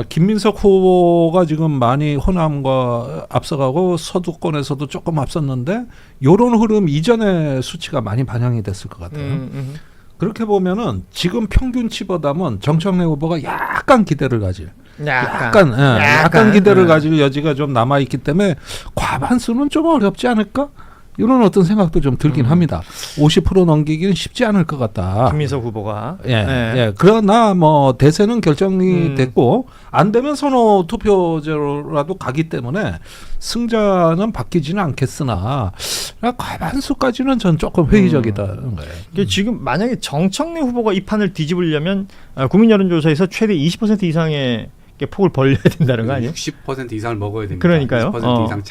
김민석 후보가 지금 많이 호남과 앞서가고 서두권에서도 조금 앞섰는데 이런 흐름 이전의 수치가 많이 반영이 됐을 것 같아요. 그렇게 보면은 지금 평균치보다는 정청래 후보가 약간 기대를 가질. 약간 기대를 가질 여지가 좀 남아 있기 때문에 과반수는 좀 어렵지 않을까? 이런 어떤 생각도 좀 들긴 합니다. 50% 넘기기는 쉽지 않을 것 같다. 김민석 후보가. 예. 그러나 뭐 대세는 결정이 됐고 안 되면 선호 투표제로라도 가기 때문에 승자는 바뀌지는 않겠으나 과반수까지는 전 조금 회의적이다는 거예요. 지금 만약에 정청래 후보가 이 판을 뒤집으려면 국민 여론조사에서 최대 20% 이상의 폭을 벌려야 된다는 거 아니에요? 60% 이상을 먹어야 됩니다. 그러니까요. 20% 이상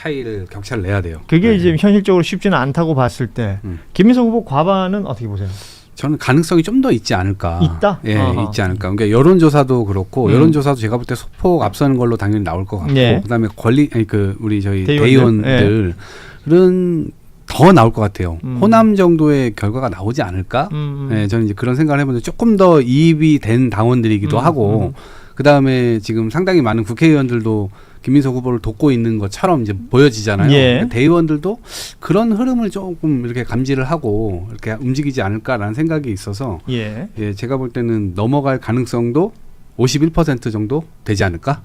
격차를 내야 돼요. 그게 이제 현실적으로 쉽지는 않다고 봤을 때 김민석 후보 과반은 어떻게 보세요? 저는 가능성이 좀 더 있지 않을까. 있다? 예, 있지 않을까. 그러니까 여론조사도 그렇고 여론조사도 제가 볼 때 소폭 앞서는 걸로 당연히 나올 것 같고 예. 그다음에 우리 저희 대의원들? 대의원들은 더 나올 것 같아요. 호남 정도의 결과가 나오지 않을까? 예, 저는 이제 그런 생각을 해보는데 조금 더 이입이 된 당원들이기도 하고 그다음에 지금 상당히 많은 국회의원들도 김민석 후보를 돕고 있는 것처럼 이제 보여지잖아요. 예. 그러니까 대의원들도 그런 흐름을 조금 이렇게 감지를 하고 이렇게 움직이지 않을까라는 생각이 있어서 예. 제가 볼 때는 넘어갈 가능성도 51% 정도 되지 않을까?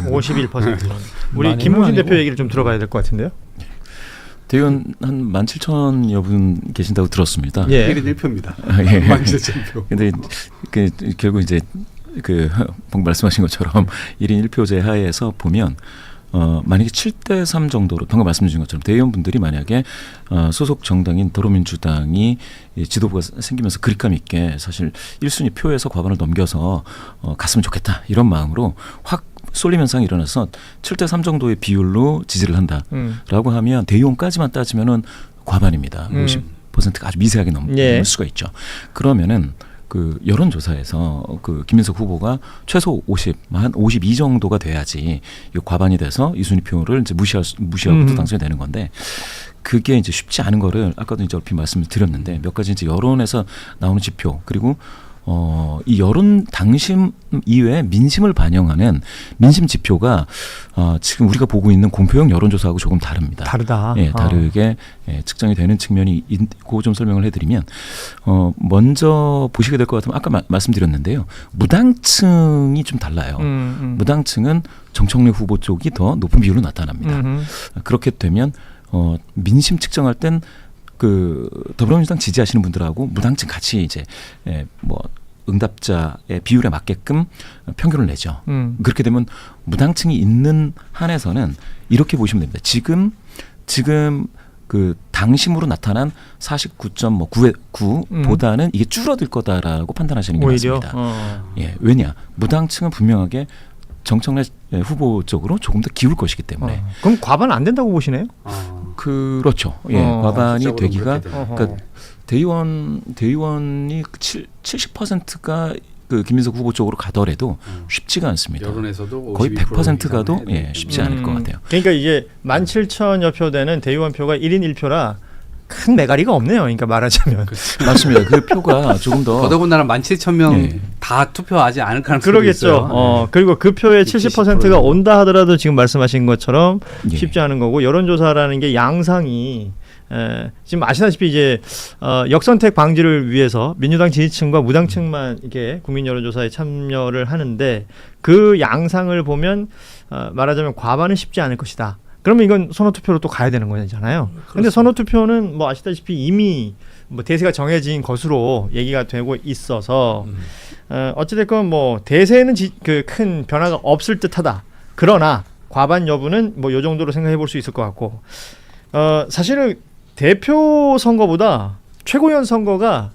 51%. 우리 많이는 김무진 아니고. 대표 얘기를 좀 들어봐야 될 것 같은데요. 대의원 한 17,000여 분 계신다고 들었습니다. 예. 1인 1표입니다. 예. 17,000표. 근데 결국 이제 방금 말씀하신 것처럼 1인 1표제 하에서 보면 만약에 7대3 정도로 방금 말씀 주신 것처럼 대의원분들이 만약에 소속 정당인 더불어민주당이 지도부가 생기면서 그립감 있게 사실 1순위 표에서 과반을 넘겨서 갔으면 좋겠다 이런 마음으로 확 쏠림 현상이 일어나서 7대3 정도의 비율로 지지를 한다라고 하면 대의원까지만 따지면은 과반입니다. 50%가 아주 미세하게 넘을 수가 있죠. 그러면은 그 여론조사에서 그 김민석 후보가 최소 한 52 정도가 돼야지 이 과반이 돼서 이순위 표를 이제 무시하고 또 당선이 되는 건데 그게 이제 쉽지 않은 거를 아까도 이제 얼핏 말씀을 드렸는데 몇 가지 이제 여론에서 나오는 지표 그리고 이 여론 당심 이외에 민심을 반영하는 민심 지표가 지금 우리가 보고 있는 공표형 여론조사하고 조금 다릅니다. 다르다. 예, 다르게 측정이 되는 측면이 있고 좀 설명을 해드리면 먼저 보시게 될 것 같으면 아까 말씀드렸는데요. 무당층이 좀 달라요. 무당층은 정청래 후보 쪽이 더 높은 비율로 나타납니다. 그렇게 되면 민심 측정할 땐 그 더불어민주당 지지하시는 분들하고 무당층 같이 이제 뭐 응답자의 비율에 맞게끔 평균을 내죠. 그렇게 되면 무당층이 있는 한에서는 이렇게 보시면 됩니다. 지금 그 당심으로 나타난 49.9보다는 이게 줄어들 거다라고 판단하시는 게 오히려 맞습니다. 예, 왜냐 무당층은 분명하게 정청래 후보 쪽으로 조금 더 기울 것이기 때문에. 그럼 과반 안 된다고 보시네요? 그렇죠. 예, 과반이 되기가 그러니까 대의원이 70%가 그 김민석 후보 쪽으로 가더라도 쉽지가 않습니다. 여론에서도 거의 100% 가도 네. 쉽지 않을 것 같아요. 그러니까 이게 17,000여 표 되는 대의원 표가 1인 1표라 큰 매가리가 없네요. 그러니까 말하자면. 맞습니다. 그 표가 조금 더 더더군다나 17,000명 예. 다 투표하지 않을 가능성이 그러겠죠. 있어요. 그리고 그 표의 70%가 온다 하더라도 지금 말씀하신 것처럼 예. 쉽지 않은 거고 여론조사라는 게 양상이 지금 아시다시피 이제 역선택 방지를 위해서 민주당 지지층과 무당층만 이렇게 국민 여론조사에 참여를 하는데 그 양상을 보면 말하자면 과반은 쉽지 않을 것이다. 그러면 이건 선호투표로 또 가야 되는 거잖아요. 그런데 선호투표는 뭐 아시다시피 이미 뭐 대세가 정해진 것으로 얘기가 되고 있어서 어찌됐건 뭐 대세는 그 큰 변화가 없을 듯하다. 그러나 과반 여부는 뭐 요 정도로 생각해 볼 수 있을 것 같고 사실은 대표 선거보다 최고위원 선거가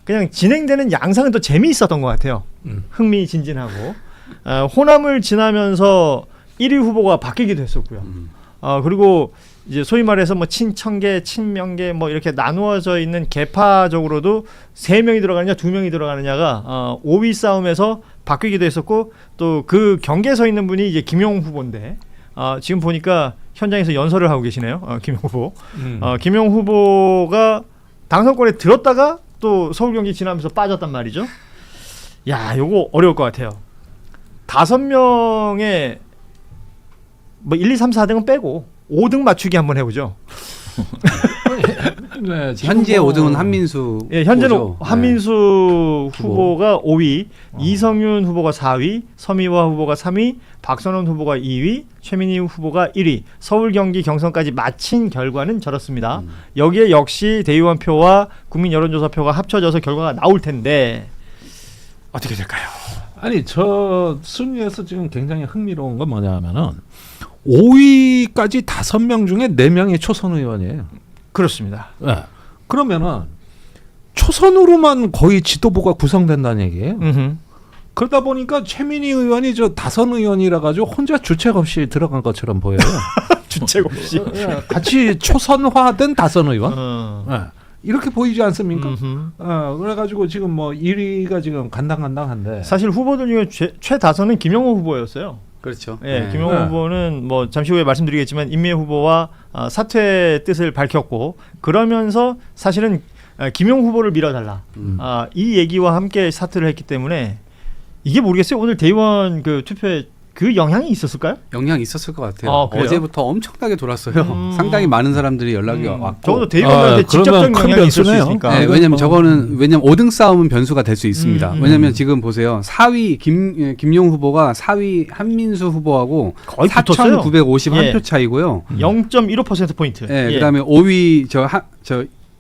그냥 진행되는 양상은 더 재미있었던 것 같아요. 흥미진진하고 호남을 지나면서 1위 후보가 바뀌기도 했었고요. 그리고 이제 소위 말해서 뭐 친청계, 친명계 뭐 이렇게 나누어져 있는 계파적으로도 3명이 들어가느냐 2명이 들어가느냐가 5위 싸움에서 바뀌기도 했었고 또 그 경계에 서 있는 분이 이제 김용 후보인데 지금 보니까 현장에서 연설을 하고 계시네요. 김용 후보. 김용 후보가 당선권에 들었다가 또 서울 경기 지나면서 빠졌단 말이죠. 야, 요거 어려울 것 같아요. 5명의 뭐 1, 2, 3, 4등은 빼고 5등 맞추기 한번 해보죠. 네, 현재 5등은 한민수. 예, 현재는 후보죠. 한민수 후보가 5위, 이성윤 후보가 4위, 서미화 후보가 3위, 박선원 후보가 2위, 최민희 후보가 1위. 서울, 경기, 경선까지 마친 결과는 저렇습니다. 여기에 역시 대의원 표와 국민 여론조사 표가 합쳐져서 결과가 나올 텐데 어떻게 될까요? 아니 저 순위에서 지금 굉장히 흥미로운 건 뭐냐면은 5위까지 5명 중에 4명이 초선 의원이에요. 그렇습니다. 네. 그러면은 초선으로만 거의 지도부가 구성된다는 얘기예요. 그러다 보니까 최민희 의원이 저 다선 의원이라 가지고 혼자 주책 없이 들어간 것처럼 보여요. 주책 없이 같이 초선화된 다선 의원. 네. 이렇게 보이지 않습니까? 그래가지고 지금 뭐 1위가 지금 간당간당한데 사실 후보들 중에 최다선은 김영호 후보였어요. 그렇죠. 예, 네. 김영호 후보는 뭐 잠시 후에 말씀드리겠지만 임미애 후보와 사퇴 뜻을 밝혔고 그러면서 사실은 김용 후보를 밀어달라 이 얘기와 함께 사퇴를 했기 때문에 이게 모르겠어요. 오늘 대의원 그 투표에 그 영향이 있었을까요? 영향이 있었을 것 같아요. 그래요? 어제부터 엄청나게 돌았어요. 상당히 많은 사람들이 연락이 왔고. 적어도 대의원들한테 직접적인 큰 영향이 있을 수 변수네요. 있으니까. 네, 왜냐면 저거는 5등 싸움은 변수가 될 수 있습니다. 왜냐면 지금 보세요. 4위 김용 후보가 4위 한민수 후보하고 거의 붙었어요. 4,951표 차이고요. 0.15% 포인트. 네, 그다음에 5위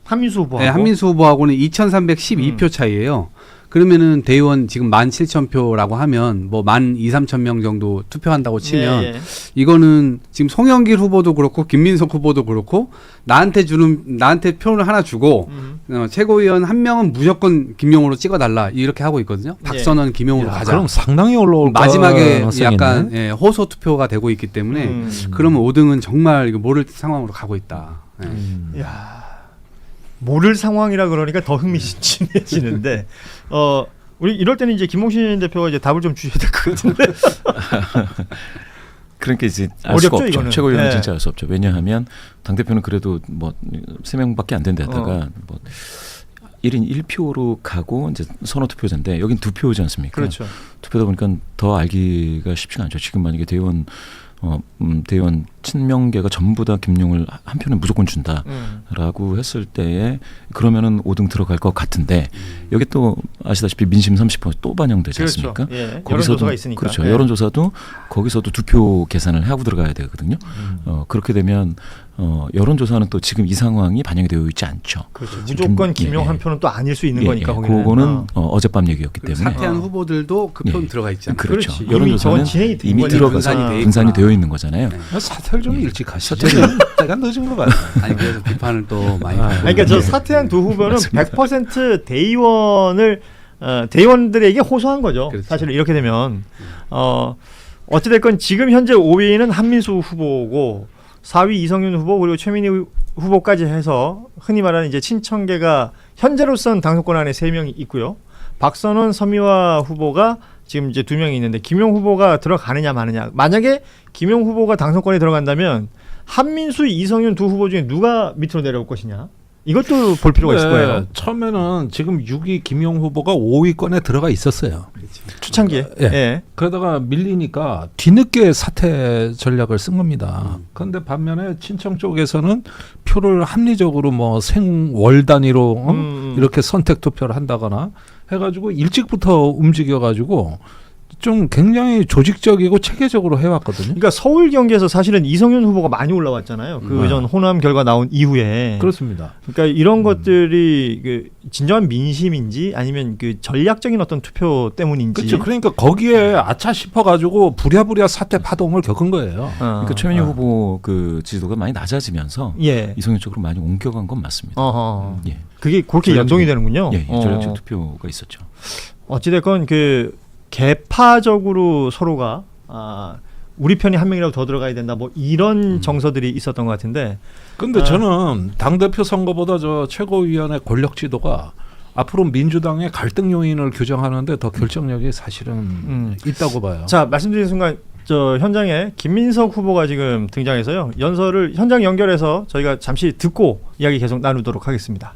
한민수 후보하고 네, 한민수 후보하고는 2,312표 차이예요. 그러면은 대의원 지금 17,000표라고 하면 뭐 12,000~13,000명 정도 투표한다고 치면 예. 이거는 지금 송영길 후보도 그렇고 김민석 후보도 그렇고 나한테 표를 하나 주고 최고위원 한 명은 무조건 김용으로 찍어달라 이렇게 하고 있거든요. 박선원 김용으로 가자. 그럼 상당히 올라올 마지막에 가능성이 약간 있네. 호소 투표가 되고 있기 때문에 그러면 5등은 정말 이거 모를 상황으로 가고 있다. 네. 야, 모를 상황이라 그러니까 더 흥미진진해지는데 우리 이럴 때는 이제 김홍신 대표가 이제 답을 좀 주셔야 될 것 같은데. 그러니까 이제 알 수가 어렵죠, 없죠. 이거는. 최고위원은 네. 진짜 알 수 없죠. 왜냐하면 당 대표는 그래도 뭐 3명밖에 안 된데다가 뭐 1인 1표로 가고 이제 선호 투표제인데 여긴 2표지 않습니까? 그렇죠. 투표다 보니까 더 알기가 쉽지가 않죠. 지금 만약에 대의원 친명계가 전부 다 김용을 한 표는 무조건 준다라고 했을 때에 그러면은 5등 들어갈 것 같은데 여기 또 아시다시피 민심 30%또 반영되지 그렇죠. 않습니까? 예. 여론조사가 있으니까. 그렇죠. 예. 여론조사도 거기서도 2표 계산을 하고 들어가야 되거든요. 그렇게 되면 여론조사는 또 지금 이 상황이 반영이 되어 있지 않죠. 그렇죠. 무조건 김용 한 표는 또 아닐 수 있는 거니까 거기는. 그거는 어젯밤 얘기였기 때문에 사퇴한 후보들도 그 표는 들어가 있지 않나요? 그렇죠. 그렇지. 이미 여론조사는 저건 진행이 된 이미 거니까. 들어가서 분산이 되어 있는 거잖아요. 사퇴 사퇴를 좀 일찍 하시죠. 때가 늦은 것 같아요. 아니 그래서 비판을 또 많이. 아니, 그러니까 저 사퇴한 두 후보는 100% 대의원을 대의원들에게 호소한 거죠. 그렇죠. 사실은 이렇게 되면 어찌됐건 지금 현재 5위는 한민수 후보고 4위 이성윤 후보 그리고 최민희 후보까지 해서 흔히 말하는 이제 친청계가 현재로선 당선권 안에 3명이 있고요. 박선원, 서미화 후보가 지금 이제 2명이 있는데 김용 후보가 들어가느냐 마느냐. 만약에 김용 후보가 당선권에 들어간다면 한민수, 이성윤 두 후보 중에 누가 밑으로 내려올 것이냐. 이것도 볼 필요가 있을 거예요. 처음에는 지금 6위 김용 후보가 5위권에 들어가 있었어요. 초창기에. 예. 예. 그러다가 밀리니까 뒤늦게 사퇴 전략을 쓴 겁니다. 그런데 반면에 친청 쪽에서는 표를 합리적으로 뭐 생월 단위로 이렇게 선택 투표를 한다거나 해가지고 일찍부터 움직여가지고 좀 굉장히 조직적이고 체계적으로 해왔거든요. 그러니까 서울 경기에서 사실은 이성윤 후보가 많이 올라왔잖아요. 그 전 호남 결과 나온 이후에. 그렇습니다. 그러니까 이런 것들이 그 진정한 민심인지 아니면 그 전략적인 어떤 투표 때문인지. 그렇죠. 그러니까 거기에 아차 싶어가지고 부랴부랴 사퇴 파동을 겪은 거예요. 그러니까 최민희 후보 그 지지도가 많이 낮아지면서 예. 이성윤 쪽으로 많이 옮겨간 건 맞습니다. 어허. 예. 그게 그렇게 연동이 되는군요. 예, 전략적 투표가 있었죠. 어찌됐건 그 개파적으로 서로가 우리 편이 한 명이라도 더 들어가야 된다 뭐 이런 정서들이 있었던 것 같은데. 근데 저는 당대표 선거보다 저 최고위원회 권력 지도가 앞으로 민주당의 갈등 요인을 규정하는데 더 결정력이 사실은 있다고 봐요. 자, 말씀드린 순간 저 현장에 김민석 후보가 지금 등장해서요. 연설을 현장 연결해서 저희가 잠시 듣고 이야기 계속 나누도록 하겠습니다.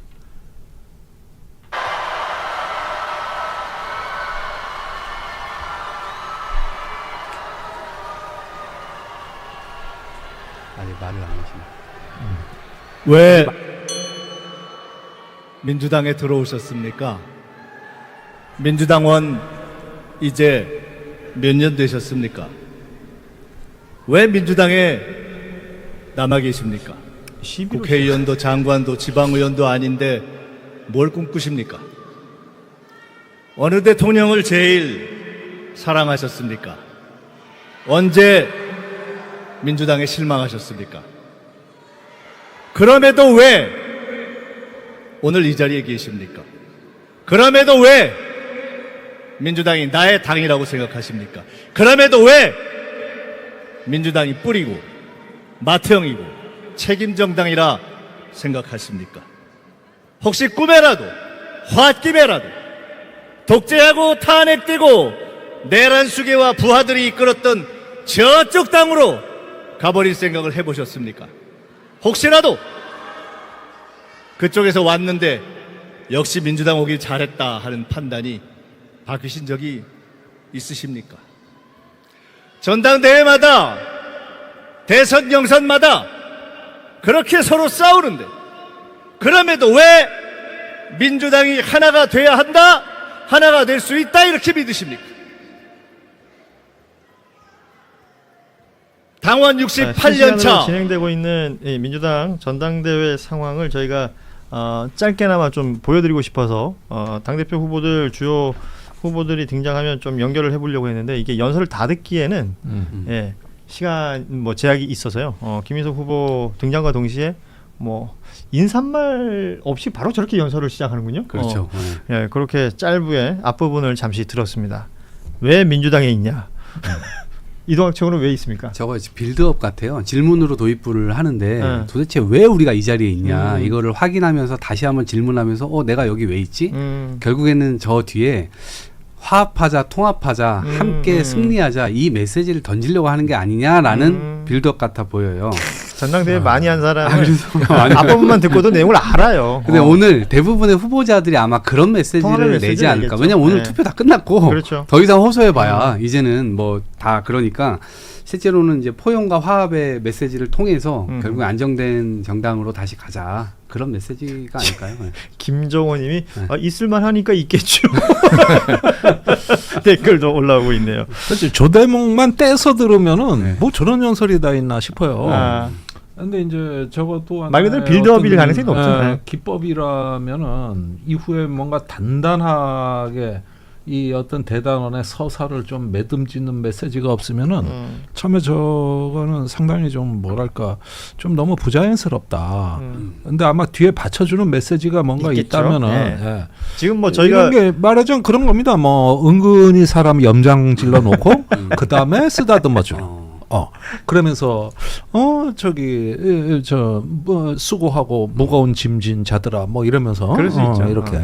아직 말을 안 하시네. 왜 민주당에 들어오셨습니까? 민주당원 이제 몇 년 되셨습니까? 왜 민주당에 남아 계십니까? 국회의원도 장관도 지방의원도 아닌데 뭘 꿈꾸십니까? 어느 대통령을 제일 사랑하셨습니까? 언제 민주당에 실망하셨습니까? 그럼에도 왜 오늘 이 자리에 계십니까? 그럼에도 왜 민주당이 나의 당이라고 생각하십니까? 그럼에도 왜 민주당이 뿌리고 맏형이고 책임정당이라 생각하십니까? 혹시 꿈에라도 홧김에라도 독재하고 탄핵되고 내란수계와 부하들이 이끌었던 저쪽 당으로 가버릴 생각을 해보셨습니까? 혹시라도 그쪽에서 왔는데 역시 민주당 오길 잘했다 하는 판단이 바뀌신 적이 있으십니까? 전당대회마다 대선 경선마다 그렇게 서로 싸우는데 그럼에도 왜 민주당이 하나가 돼야 한다, 하나가 될 수 있다 이렇게 믿으십니까? 당원 68년 차 진행되고 있는 이 민주당 전당대회 상황을 저희가 짧게나마 좀 보여드리고 싶어서 당대표 후보들 주요 후보들이 등장하면 좀 연결을 해보려고 했는데 이게 연설을 다 듣기에는 예, 시간 뭐 제약이 있어서요. 김민석 후보 등장과 동시에 뭐 인사말 없이 바로 저렇게 연설을 시작하는군요. 그렇죠. 예, 그렇게 짧게 앞부분을 잠시 들었습니다. 왜 민주당에 있냐? 이동학청으로 왜 있습니까? 저거 빌드업 같아요. 질문으로 도입부를 하는데 도대체 왜 우리가 이 자리에 있냐 이거를 확인하면서 다시 한번 질문하면서 내가 여기 왜 있지? 결국에는 저 뒤에 화합하자, 통합하자, 함께 승리하자 이 메시지를 던지려고 하는 게 아니냐라는 빌드업 같아 보여요. 전당대회 많이 한 사람은 앞부분만 듣고도 내용을 알아요. 근데 오늘 대부분의 후보자들이 아마 그런 메시지를 내지 않을까. 왜냐면 오늘 투표 다 끝났고 그렇죠. 더 이상 호소해봐야 이제는 뭐 다 그러니까 실제로는 이제 포용과 화합의 메시지를 통해서 결국 안정된 정당으로 다시 가자. 그런 메시지가 아닐까요? 네. 김정호님이 있을만 하니까 있겠죠. 댓글도 올라오고 있네요. 사실 저 대목만 떼서 들으면은 뭐 저런 연설이 다 있나 싶어요. 근데 이제 저거 또한 말 그대로 빌드업일 가능성이 높죠. 기법이라면은 이후에 뭔가 단단하게 이 어떤 대단원의 서사를 좀 매듭짓는 메시지가 없으면은 처음에 저거는 상당히 좀 뭐랄까 좀 너무 부자연스럽다. 근데 아마 뒤에 받쳐주는 메시지가 뭔가 있겠죠? 있다면은 네. 예. 지금 뭐 저희가 이런 게 말하자면 그런 겁니다. 뭐 은근히 사람 염장 질러 놓고 그 다음에 쓰다듬어줘. 그러면서 저기 저 뭐 수고하고 무거운 짐진 자들아 뭐 이러면서 그럴 수 있죠. 이렇게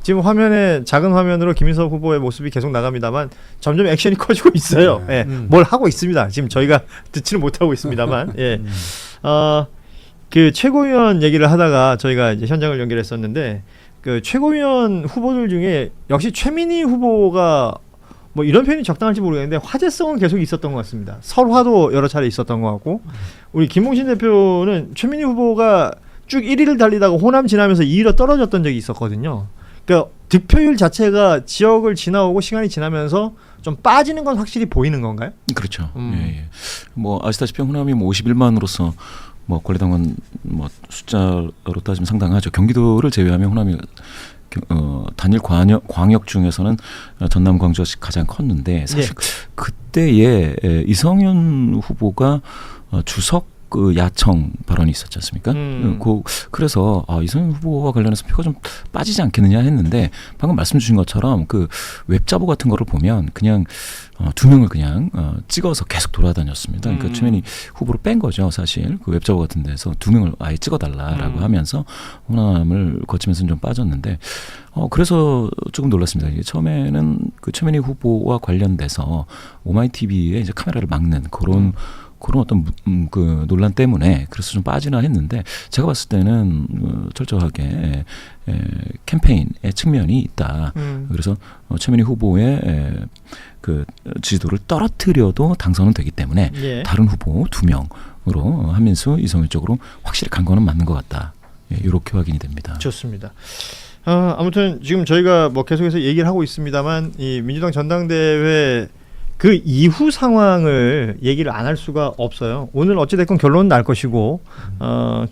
지금 화면에 작은 화면으로 김인석 후보의 모습이 계속 나갑니다만 점점 액션이 커지고 있어요. 예. 뭘 하고 있습니다. 지금 저희가 듣지는 못하고 있습니다만. 예. 그 최고위원 얘기를 하다가 저희가 이제 현장을 연결했었는데 그 최고위원 후보들 중에 역시 최민희 후보가 뭐 이런 표현이 적당할지 모르겠는데 화제성은 계속 있었던 것 같습니다. 설화도 여러 차례 있었던 것 같고 우리 김봉신 대표는 최민희 후보가 쭉 1위를 달리다가 호남 지나면서 2위로 떨어졌던 적이 있었거든요. 그러니까 득표율 자체가 지역을 지나오고 시간이 지나면서 좀 빠지는 건 확실히 보이는 건가요? 그렇죠. 예. 뭐 아시다시피 호남이 뭐 51만으로서 뭐 권리당원 뭐 숫자로 따지면 상당하죠. 경기도를 제외하면 호남이 단일 광역 중에서는 전남 광주가 가장 컸는데 사실 그때에 이성윤 후보가 주석 그 야청 발언이 있었지 않습니까? 그래서 이성윤 후보와 관련해서 표가 좀 빠지지 않겠느냐 했는데 방금 말씀 주신 것처럼 그 웹자보 같은 거를 보면 그냥 두 명을 그냥 찍어서 계속 돌아다녔습니다. 그러니까 최민희 후보를 뺀 거죠, 사실. 그 웹자보 같은 데서 두 명을 아예 찍어달라라고 하면서 호남을 거치면서 좀 빠졌는데 그래서 조금 놀랐습니다. 이게 처음에는 그 최민희 후보와 관련돼서 오마이TV에 이제 카메라를 막는 그런 어떤 그 논란 때문에 그래서 좀 빠지나 했는데 제가 봤을 때는 철저하게 캠페인의 측면이 있다. 그래서 최민희 후보의 그 지지도를 떨어뜨려도 당선은 되기 때문에 다른 후보 2명으로 한민수, 이성윤 쪽으로 확실히 간 거는 맞는 것 같다. 이렇게 확인이 됩니다. 좋습니다. 아무튼 지금 저희가 뭐 계속해서 얘기를 하고 있습니다만 이 민주당 전당대회 그 이후 상황을 얘기를 안 할 수가 없어요. 오늘 어찌됐건 결론은 날 것이고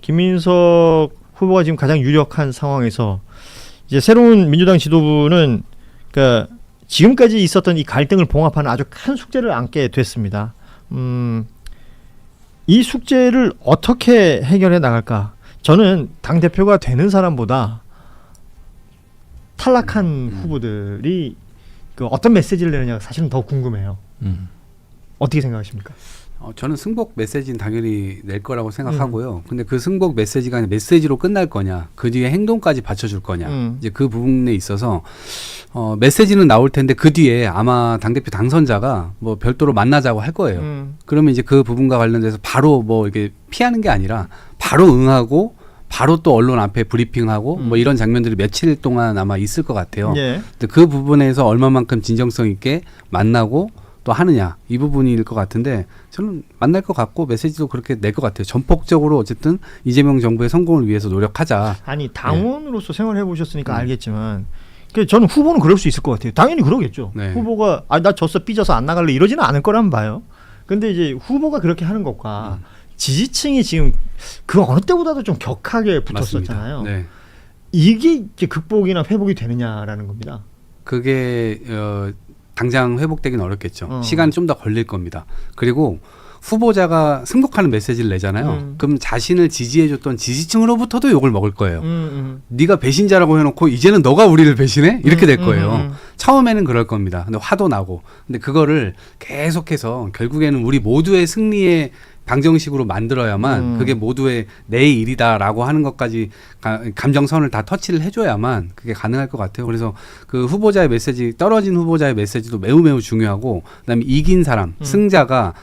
김인석 후보가 지금 가장 유력한 상황에서 이제 새로운 민주당 지도부는 그러니까 지금까지 있었던 이 갈등을 봉합하는 아주 큰 숙제를 안게 됐습니다. 이 숙제를 어떻게 해결해 나갈까? 저는 당대표가 되는 사람보다 탈락한 후보들이 그 어떤 메시지를 내느냐가 사실은 더 궁금해요. 어떻게 생각하십니까? 저는 승복 메시지는 당연히 낼 거라고 생각하고요. 근데 그 승복 메시지가 메시지로 끝날 거냐, 그 뒤에 행동까지 받쳐줄 거냐, 이제 그 부분에 있어서 메시지는 나올 텐데 그 뒤에 아마 당대표 당선자가 뭐 별도로 만나자고 할 거예요. 그러면 이제 그 부분과 관련돼서 바로 뭐 이렇게 피하는 게 아니라 바로 응하고 바로 또 언론 앞에 브리핑하고 뭐 이런 장면들이 며칠 동안 아마 있을 것 같아요. 근데 그 부분에서 얼마만큼 진정성 있게 만나고 또 하느냐 이 부분일 것 같은데 저는 만날 것 같고 메시지도 그렇게 낼 것 같아요. 전폭적으로 어쨌든 이재명 정부의 성공을 위해서 노력하자. 아니 당원으로서 생활해 보셨으니까 알겠지만 저는 후보는 그럴 수 있을 것 같아요. 당연히 그러겠죠. 후보가 나 졌어 삐져서 안 나갈래 이러지는 않을 거란 봐요. 근데 이제 후보가 그렇게 하는 것과 지지층이 지금 그 어느 때보다도 좀 격하게 붙었었잖아요. 이게 이제 극복이나 회복이 되느냐라는 겁니다. 그게 당장 회복되긴 어렵겠죠. 시간이 좀 더 걸릴 겁니다. 그리고 후보자가 승복하는 메시지를 내잖아요. 그럼 자신을 지지해줬던 지지층으로부터도 욕을 먹을 거예요. 네가 배신자라고 해놓고 이제는 너가 우리를 배신해? 이렇게 될 거예요. 처음에는 그럴 겁니다. 근데 화도 나고. 근데 그거를 계속해서 결국에는 우리 모두의 승리의 방정식으로 만들어야만 그게 모두의 내 일이다라고 하는 것까지 감정선을 다 터치를 해줘야만 그게 가능할 것 같아요. 그래서 그 후보자의 메시지, 떨어진 후보자의 메시지도 매우 중요하고 그다음에 이긴 사람, 승자가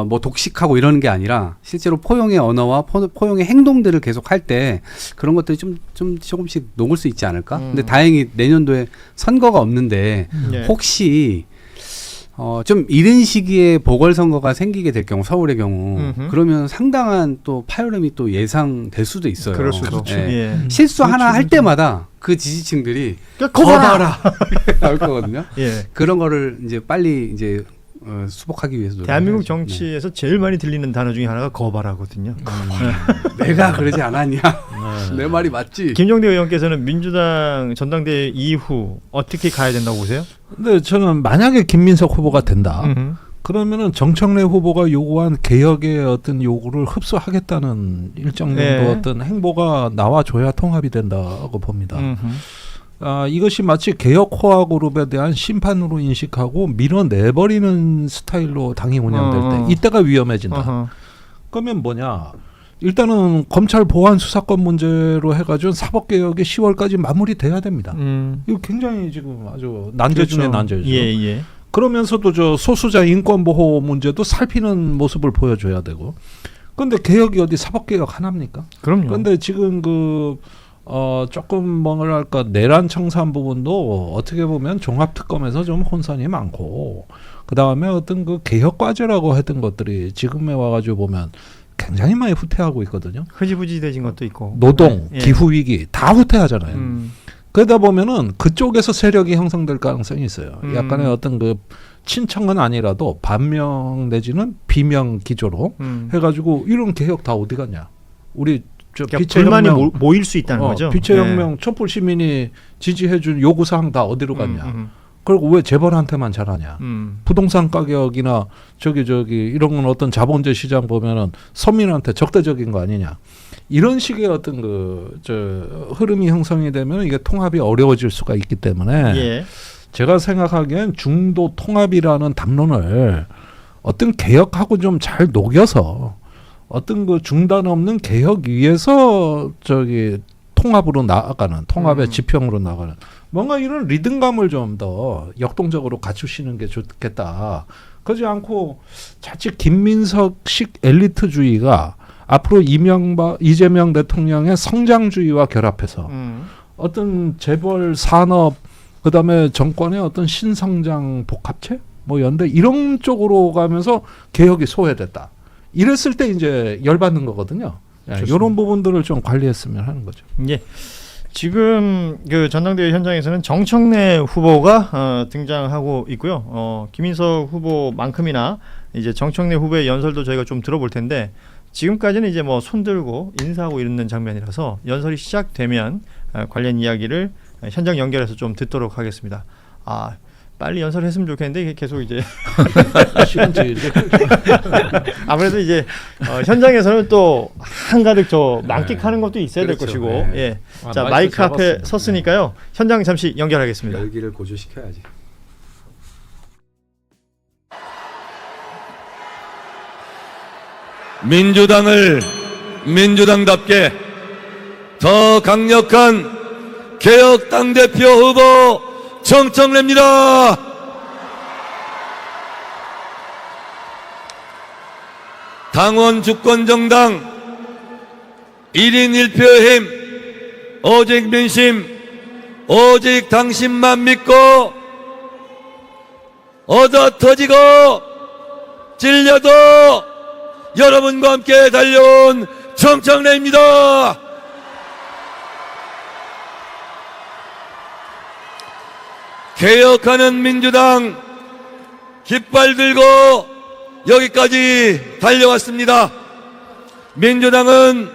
뭐 독식하고 이러는 게 아니라 실제로 포용의 언어와 포용의 행동들을 계속 할 때 그런 것들이 좀 조금씩 녹을 수 있지 않을까? 근데 다행히 내년도에 선거가 없는데 혹시 좀 이른 시기에 보궐선거가 생기게 될 경우 서울의 경우 그러면 상당한 또 파열음이 또 예상될 수도 있어요. 그럴 수도. 실수 하나 할 때마다 그 지지층들이 거봐라 나올 거거든요. 그런 거를 이제 빨리 이제 수복하기 위해서 대한민국 정치에서 제일 많이 들리는 단어 중에 하나가 거바라거든요. 내가 그러지 않았냐? 내 말이 맞지. 김종대 의원께서는 민주당 전당대회 이후 어떻게 가야 된다고 보세요? 근데 저는 만약에 김민석 후보가 된다. 그러면은 정청래 후보가 요구한 개혁의 어떤 요구를 흡수하겠다는 일정 정도 네. 어떤 행보가 나와줘야 통합이 된다고 봅니다. 이것이 마치 개혁 호화 그룹에 대한 심판으로 인식하고 밀어내버리는 스타일로 당이 운영될 때 이때가 위험해진다. 그러면 뭐냐? 일단은 검찰 보안 수사권 문제로 해가지고 사법개혁이 10월까지 마무리돼야 됩니다. 이거 굉장히 지금 아주 난제 중에 난제죠. 예. 그러면서도 저 소수자 인권 보호 문제도 살피는 모습을 보여줘야 되고. 그런데 개혁이 어디 사법개혁 하나입니까? 그럼요. 그런데 지금 조금 뭐랄까 내란 청산 부분도 어떻게 보면 종합특검에서 좀 혼선이 많고, 그 다음에 어떤 그 개혁 과제라고 했던 것들이 지금에 와가지고 보면 굉장히 많이 후퇴하고 있거든요. 흐지부지돼진 것도 있고. 노동, 예. 기후 위기 다 후퇴하잖아요. 그러다 보면은 그쪽에서 세력이 형성될 가능성이 있어요. 약간의 어떤 그 친청은 아니라도 반명 내지는 비명 기조로 해가지고 이런 개혁 다 어디 갔냐? 우리 저 그러니까 빛의 불만이 혁명, 모일 수 있다는 거죠. 빛의 예. 혁명 촛불 시민이 지지해준 요구 사항 다 어디로 갔냐? 그리고 왜 재벌한테만 잘하냐? 부동산 가격이나 저기 이런 건 어떤 자본주의 시장 보면은 서민한테 적대적인 거 아니냐? 이런 식의 어떤 흐름이 형성이 되면 이게 통합이 어려워질 수가 있기 때문에 예. 제가 생각하기엔 중도 통합이라는 담론을 어떤 개혁하고 좀 잘 녹여서 어떤 그 중단 없는 개혁 위에서 통합으로 나아가는 통합의 지평으로 나가는 뭔가 이런 리듬감을 좀 더 역동적으로 갖추시는 게 좋겠다. 그러지 않고 자칫 김민석식 엘리트주의가 앞으로 이재명 대통령의 성장주의와 결합해서 어떤 재벌 산업 그다음에 정권의 어떤 신성장 복합체 뭐 연대 이런 쪽으로 가면서 개혁이 소외됐다. 이랬을 때 이제 열받는 거거든요. 이런 부분들을 좀 관리했으면 하는 거죠. 예. 지금 그 전당대회 현장에서는 정청래 후보가 등장하고 있고요. 김인석 후보만큼이나 이제 정청래 후보의 연설도 저희가 좀 들어볼 텐데 지금까지는 이제 뭐 손들고 인사하고 이러는 장면이라서 연설이 시작되면 관련 이야기를 현장 연결해서 좀 듣도록 하겠습니다. 빨리 연설했으면 좋겠는데 이게 계속 이제 아무래도 이제 현장에서는 또 한가득 만끽하는 것도 있어야 될 그렇죠. 것이고 네. 예. 자 마이크 마이크 앞에 잡았습니다. 섰으니까요. 현장 잠시 연결하겠습니다. 열기를 고조시켜야지. 민주당을 민주당답게 더 강력한 개혁 당대표 후보 정청래입니다. 당원 주권 정당 1인 1표의 힘 오직 민심 오직 당신만 믿고 얻어 터지고 찔려도 여러분과 함께 달려온 정청래입니다. 개혁하는 민주당 깃발 들고 여기까지 달려왔습니다. 민주당은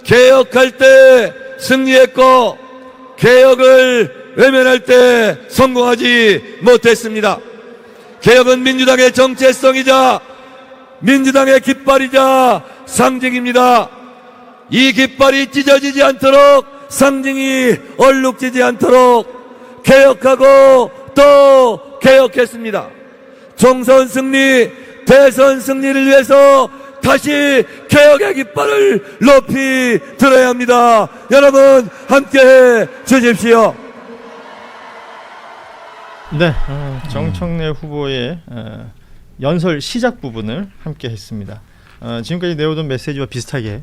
개혁할 때 승리했고 개혁을 외면할 때 성공하지 못했습니다. 개혁은 민주당의 정체성이자 민주당의 깃발이자 상징입니다. 이 깃발이 찢어지지 않도록 상징이 얼룩지지 않도록 개혁하고 또 개혁했습니다. 총선 승리, 대선 승리를 위해서 다시 개혁의 깃발을 높이 들어야 합니다. 여러분 함께해 주십시오. 네, 정청래 후보의 연설 시작 부분을 함께 했습니다. 지금까지 내오던 메시지와 비슷하게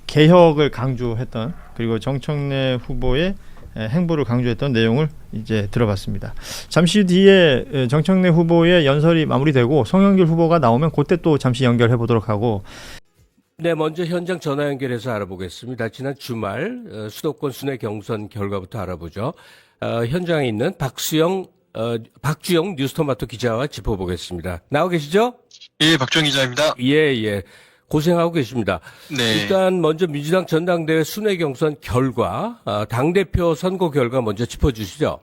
개혁을 강조했던 그리고 정청래 후보의 행보를 강조했던 내용을 이제 들어봤습니다. 잠시 뒤에 정청래 후보의 연설이 마무리되고 송영길 후보가 나오면 그때 또 잠시 연결해 보도록 하고 네, 먼저 현장 전화 연결해서 알아보겠습니다. 지난 주말 수도권 순회 경선 결과부터 알아보죠. 현장에 있는 박주영 뉴스토마토 기자와 짚어보겠습니다. 나와 계시죠? 예, 박주영 기자입니다. 예. 고생하고 계십니다. 네. 일단 먼저 민주당 전당대회 순회 경선 결과, 당대표 선거 결과 먼저 짚어주시죠.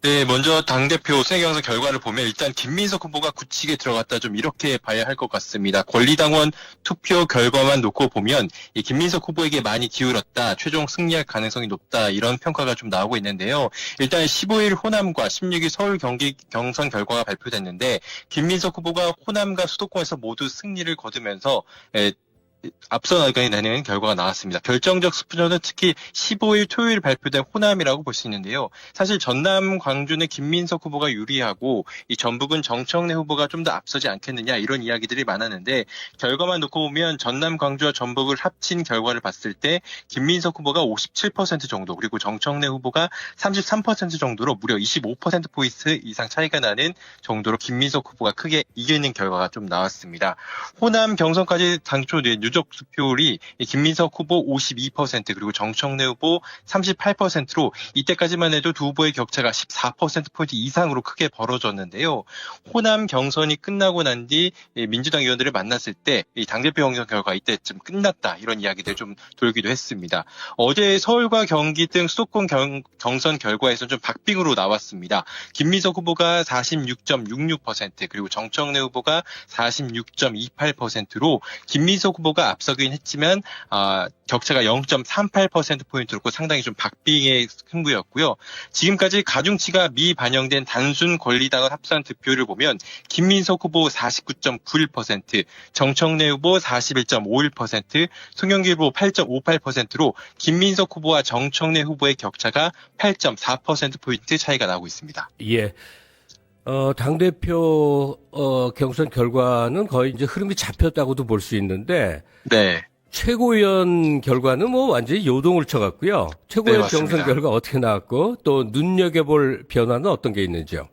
네, 먼저 당대표 순회경선 결과를 보면 일단 김민석 후보가 굳히게 들어갔다 좀 이렇게 봐야 할 것 같습니다. 권리당원 투표 결과만 놓고 보면 이 김민석 후보에게 많이 기울었다, 최종 승리할 가능성이 높다 이런 평가가 좀 나오고 있는데요. 일단 15일 호남과 16일 서울 경기 경선 결과가 발표됐는데 김민석 후보가 호남과 수도권에서 모두 승리를 거두면서 앞서 나가는 결과가 나왔습니다. 결정적 스프전은 특히 15일 토요일 발표된 호남이라고 볼 수 있는데요. 사실 전남, 광주는 김민석 후보가 유리하고 이 전북은 정청래 후보가 좀 더 앞서지 않겠느냐 이런 이야기들이 많았는데 결과만 놓고 보면 전남, 광주와 전북을 합친 결과를 봤을 때 김민석 후보가 57% 정도 그리고 정청래 후보가 33% 정도로 무려 25%포인트 이상 차이가 나는 정도로 김민석 후보가 크게 이기는 결과가 좀 나왔습니다. 호남 경선까지 당초 누적 투표율이 김민석 후보 52% 그리고 정청래 후보 38%로 이때까지만 해도 두 후보의 격차가 14%포인트 이상으로 크게 벌어졌는데요. 호남 경선이 끝나고 난 뒤 민주당 의원들을 만났을 때 이 당대표 경선 결과 이때쯤 끝났다 이런 이야기들 좀 돌기도 했습니다. 어제 서울과 경기 등 수도권 경선 결과에서는 좀 박빙으로 나왔습니다. 김민석 후보가 46.66% 그리고 정청래 후보가 46.28%로 김민석 후보가 앞서긴 했지만 격차가 0.38%포인트로 상당히 좀 박빙의 승부였고요. 지금까지 가중치가 미반영된 단순 권리당원 합산 득표를 보면 김민석 후보 49.91%, 정청래 후보 41.51%, 송영길 후보 8.58%로 김민석 후보와 정청래 후보의 격차가 8.4%포인트 차이가 나고 있습니다. 예. 당대표, 경선 결과는 거의 이제 흐름이 잡혔다고도 볼 수 있는데. 네. 최고위원 결과는 뭐 완전히 요동을 쳐갔고요. 최고위원 네, 경선 결과 어떻게 나왔고 또 눈여겨볼 변화는 어떤 게 있는지요?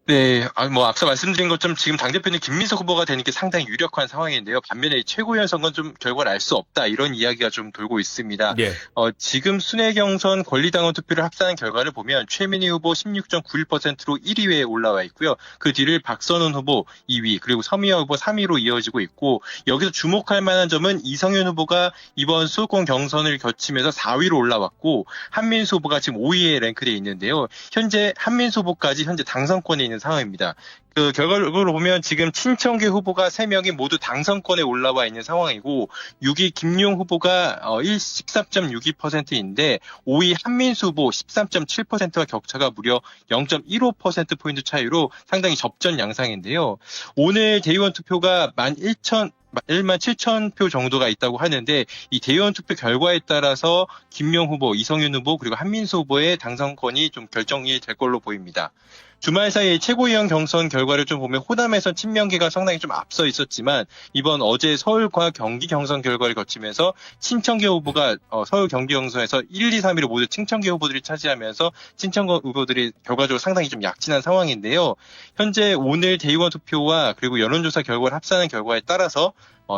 네, 앞서 말씀드린 것처럼 지금 당대표는 김민석 후보가 되는 게 상당히 유력한 상황인데요. 반면에 최고위원 선거는 좀 결과를 알 수 없다 이런 이야기가 좀 돌고 있습니다. 예. 지금 순회경선 권리당원 투표를 합산한 결과를 보면 최민희 후보 16.91%로 1위에 올라와 있고요. 그 뒤를 박선원 후보 2위 그리고 서미화 후보 3위로 이어지고 있고 여기서 주목할 만한 점은 이성윤 후보가 이번 수도권 경선을 거치면서 4위로 올라왔고 한민수 후보가 지금 5위에 랭크되어 있는데요. 현재 한민수 후보까지 현재 당선권에 있는 상황입니다. 그 결과로 보면 지금 친청계 후보가 3명이 모두 당선권에 올라와 있는 상황이고 6위 김용 후보가 13.62%인데 5위 한민수 후보 13.7%와 격차가 무려 0.15%포인트 차이로 상당히 접전 양상인데요. 오늘 대의원 투표가 1만 7천 표 정도가 있다고 하는데 이 대의원 투표 결과에 따라서 김용 후보, 이성윤 후보 그리고 한민수 후보의 당선권이 좀 결정이 될 걸로 보입니다. 주말 사이에 최고위원 경선 결과를 좀 보면 호남에선 친명계가 상당히 좀 앞서 있었지만 이번 어제 서울과 경기 경선 결과를 거치면서 친청계 후보가 서울 경기 경선에서 1, 2, 3위로 모두 친청계 후보들이 차지하면서 친청계 후보들이 결과적으로 상당히 좀 약진한 상황인데요. 현재 오늘 대의원 투표와 그리고 여론조사 결과를 합산한 결과에 따라서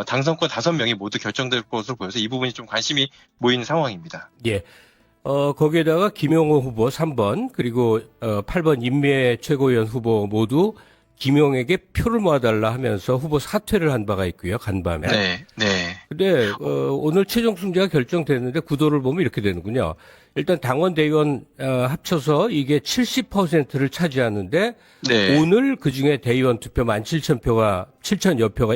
당선권 5명이 모두 결정될 것으로 보여서 이 부분이 좀 관심이 모이는 상황입니다. 예. 거기에다가 김용호 후보 3번, 그리고 8번 임미애 최고위원 후보 모두 김용에게 표를 모아달라 하면서 후보 사퇴를 한 바가 있고요, 간밤에. 네, 네. 근데, 오늘 최종 승자가 결정됐는데 구도를 보면 이렇게 되는군요. 일단 당원 대의원 합쳐서 이게 70%를 차지하는데 네. 오늘 그중에 대의원 투표 17,000표가 7,000여 표가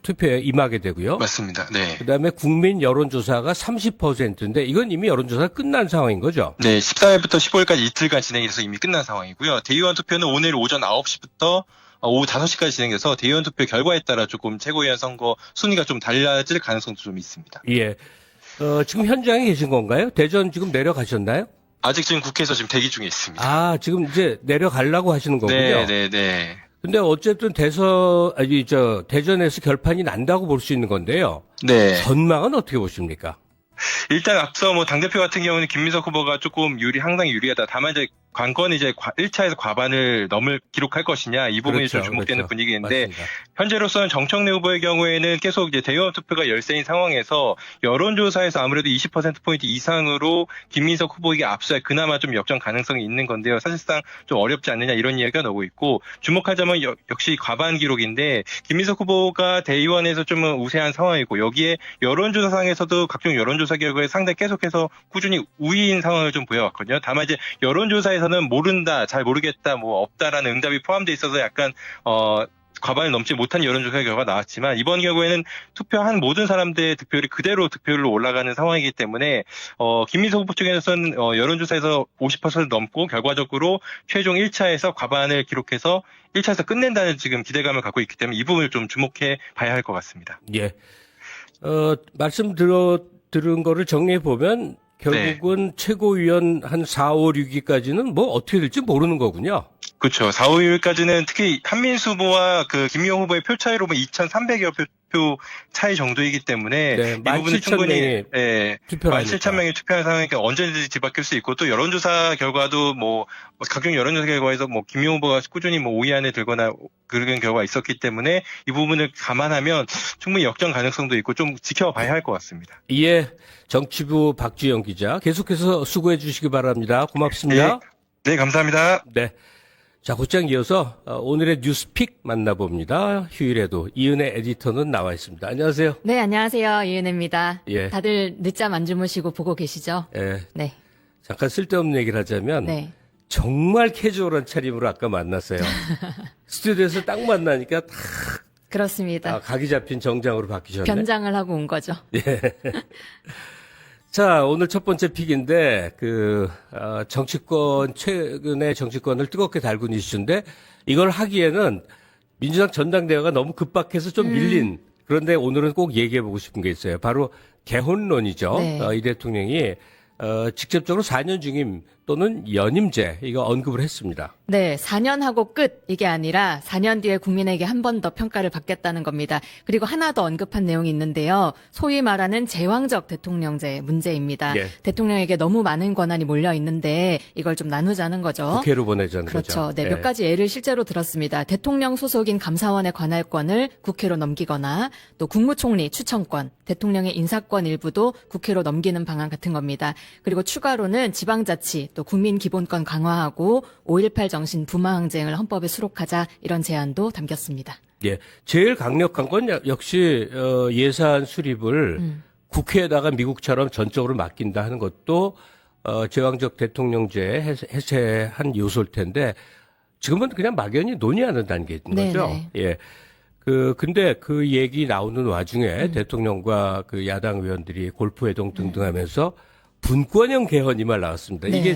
투표에 임하게 되고요. 맞습니다. 네. 그다음에 국민 여론조사가 30%인데 이건 이미 여론조사가 끝난 상황인 거죠. 네, 14일부터 15일까지 이틀간 진행돼서 이미 끝난 상황이고요. 대의원 투표는 오늘 오전 9시부터 오후 5시까지 진행돼서 대의원 투표 결과에 따라 조금 최고위원 선거 순위가 좀 달라질 가능성도 좀 있습니다. 예. 지금 현장에 계신 건가요? 대전 지금 내려가셨나요? 아직 지금 국회에서 지금 대기 중에 있습니다. 아, 지금 이제 내려가려고 하시는 거군요. 네, 네, 네. 근데 어쨌든 대전에서 결판이 난다고 볼 수 있는 건데요. 네. 전망은 어떻게 보십니까? 일단 앞서 당대표 같은 경우는 김민석 후보가 조금 상당히 유리하다. 다만 이제 관건은 이제 1차에서 과반을 기록할 것이냐 이 부분이 그렇죠, 좀 주목되는 그렇죠. 분위기인데 맞습니다. 현재로서는 정청래 후보의 경우에는 계속 이제 대의원 투표가 열세인 상황에서 여론조사에서 아무래도 20%포인트 이상으로 김민석 후보에게 앞서야 그나마 좀 역전 가능성이 있는 건데요. 사실상 좀 어렵지 않느냐 이런 이야기가 나오고 있고 주목하자면 역시 과반 기록인데 김민석 후보가 대의원에서 좀 우세한 상황이고 여기에 여론조사상에서도 각종 여론조사 여론조사 결과에 상당히 계속해서 꾸준히 우위인 상황을 좀 보여왔거든요. 다만 이제 여론조사에서는 모른다, 잘 모르겠다, 뭐 없다라는 응답이 포함되어 있어서 약간 과반을 넘지 못한 여론조사 결과가 나왔지만 이번 경우에는 투표한 모든 사람들의 득표율이 그대로 득표율로 올라가는 상황이기 때문에 김민석 후보 측에서는 여론조사에서 50% 넘고 결과적으로 최종 1차에서 과반을 기록해서 1차에서 끝낸다는 지금 기대감을 갖고 있기 때문에 이 부분을 좀 주목해 봐야 할 것 같습니다. 예. 말씀 들은 거를 정리해 보면 결국은 최고위원 한 4, 5, 6위까지는 뭐 어떻게 될지 모르는 거군요. 그렇죠. 4, 5위까지는 특히 한민수 후보와 그 김미영 후보의 표 차이로 보면 2,300여 표 차이 정도이기 때문에 네, 이 부분은 충분히 17,000명이 투표한 상황이니까 언제든지 뒤바뀔 수 있고 또 여론조사 결과도 뭐 각종 여론조사 결과에서 뭐 김미영 후보가 꾸준히 뭐 5위 안에 들거나 그런 결과가 있었기 때문에 이 부분을 감안하면 충분히 역전 가능성도 있고 좀 지켜봐야 할 것 같습니다. 예. 정치부 박주영 기자 계속해서 수고해 주시기 바랍니다. 고맙습니다. 네, 감사합니다. 네. 자, 곧장 이어서 오늘의 뉴스픽 만나봅니다. 휴일에도 이은혜 에디터는 나와 있습니다. 안녕하세요. 네, 안녕하세요. 이은혜입니다. 예. 다들 늦잠 안 주무시고 보고 계시죠? 예. 네. 잠깐 쓸데없는 얘기를 하자면 네. 정말 캐주얼한 차림으로 아까 만났어요. 스튜디오에서 딱 만나니까 다 그렇습니다. 각이 잡힌 정장으로 바뀌셨네. 변장을 하고 온 거죠. 예. 자, 오늘 첫 번째 픽인데, 최근에 정치권을 뜨겁게 달군 이슈인데, 이걸 하기에는 민주당 전당대회가 너무 급박해서 좀 밀린, 그런데 오늘은 꼭 얘기해보고 싶은 게 있어요. 바로 개헌론이죠. 네. 이 대통령이, 직접적으로 4년 중임 또는 연임제, 이거 언급을 했습니다. 네, 4년 하고 끝 이게 아니라 4년 뒤에 국민에게 한 번 더 평가를 받겠다는 겁니다. 그리고 하나 더 언급한 내용이 있는데요. 소위 말하는 제왕적 대통령제 문제입니다. 예. 대통령에게 너무 많은 권한이 몰려 있는데 이걸 좀 나누자는 거죠. 국회로 보내자는 그렇죠. 거죠. 네, 몇 가지 예를 실제로 들었습니다. 대통령 소속인 감사원의 관할권을 국회로 넘기거나 또 국무총리 추천권, 대통령의 인사권 일부도 국회로 넘기는 방안 같은 겁니다. 그리고 추가로는 지방자치 또 국민기본권 강화하고 5.18 정신 부마항쟁을 헌법에 수록하자 이런 제안도 담겼습니다. 예, 제일 강력한 건 역시 예산 수립을 국회에다가 미국처럼 전적으로 맡긴다 하는 것도 제왕적 대통령제 해체한 요소일 텐데 지금은 그냥 막연히 논의하는 단계인 거죠. 네네. 예. 근데 그 얘기 나오는 와중에 대통령과 그 야당 의원들이 골프회동 등등 하면서 분권형 개헌 이 말 나왔습니다. 네. 이게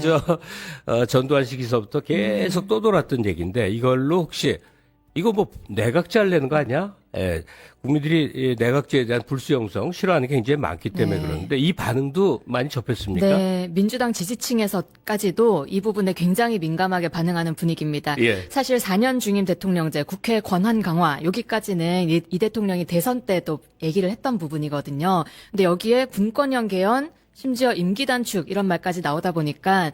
전두환 시기서부터 계속 떠돌았던 얘기인데 이걸로 혹시 이거 뭐 내각제 하려는 거 아니야? 예. 국민들이 내각제에 대한 불수용성 싫어하는 게 굉장히 많기 때문에 그러는데 이 반응도 많이 접했습니까? 네, 민주당 지지층에서까지도 이 부분에 굉장히 민감하게 반응하는 분위기입니다. 예. 사실 4년 중임 대통령제, 국회 권한 강화 여기까지는 이 대통령이 대선 때도 얘기를 했던 부분이거든요. 근데 여기에 분권형 개헌 심지어 임기 단축 이런 말까지 나오다 보니까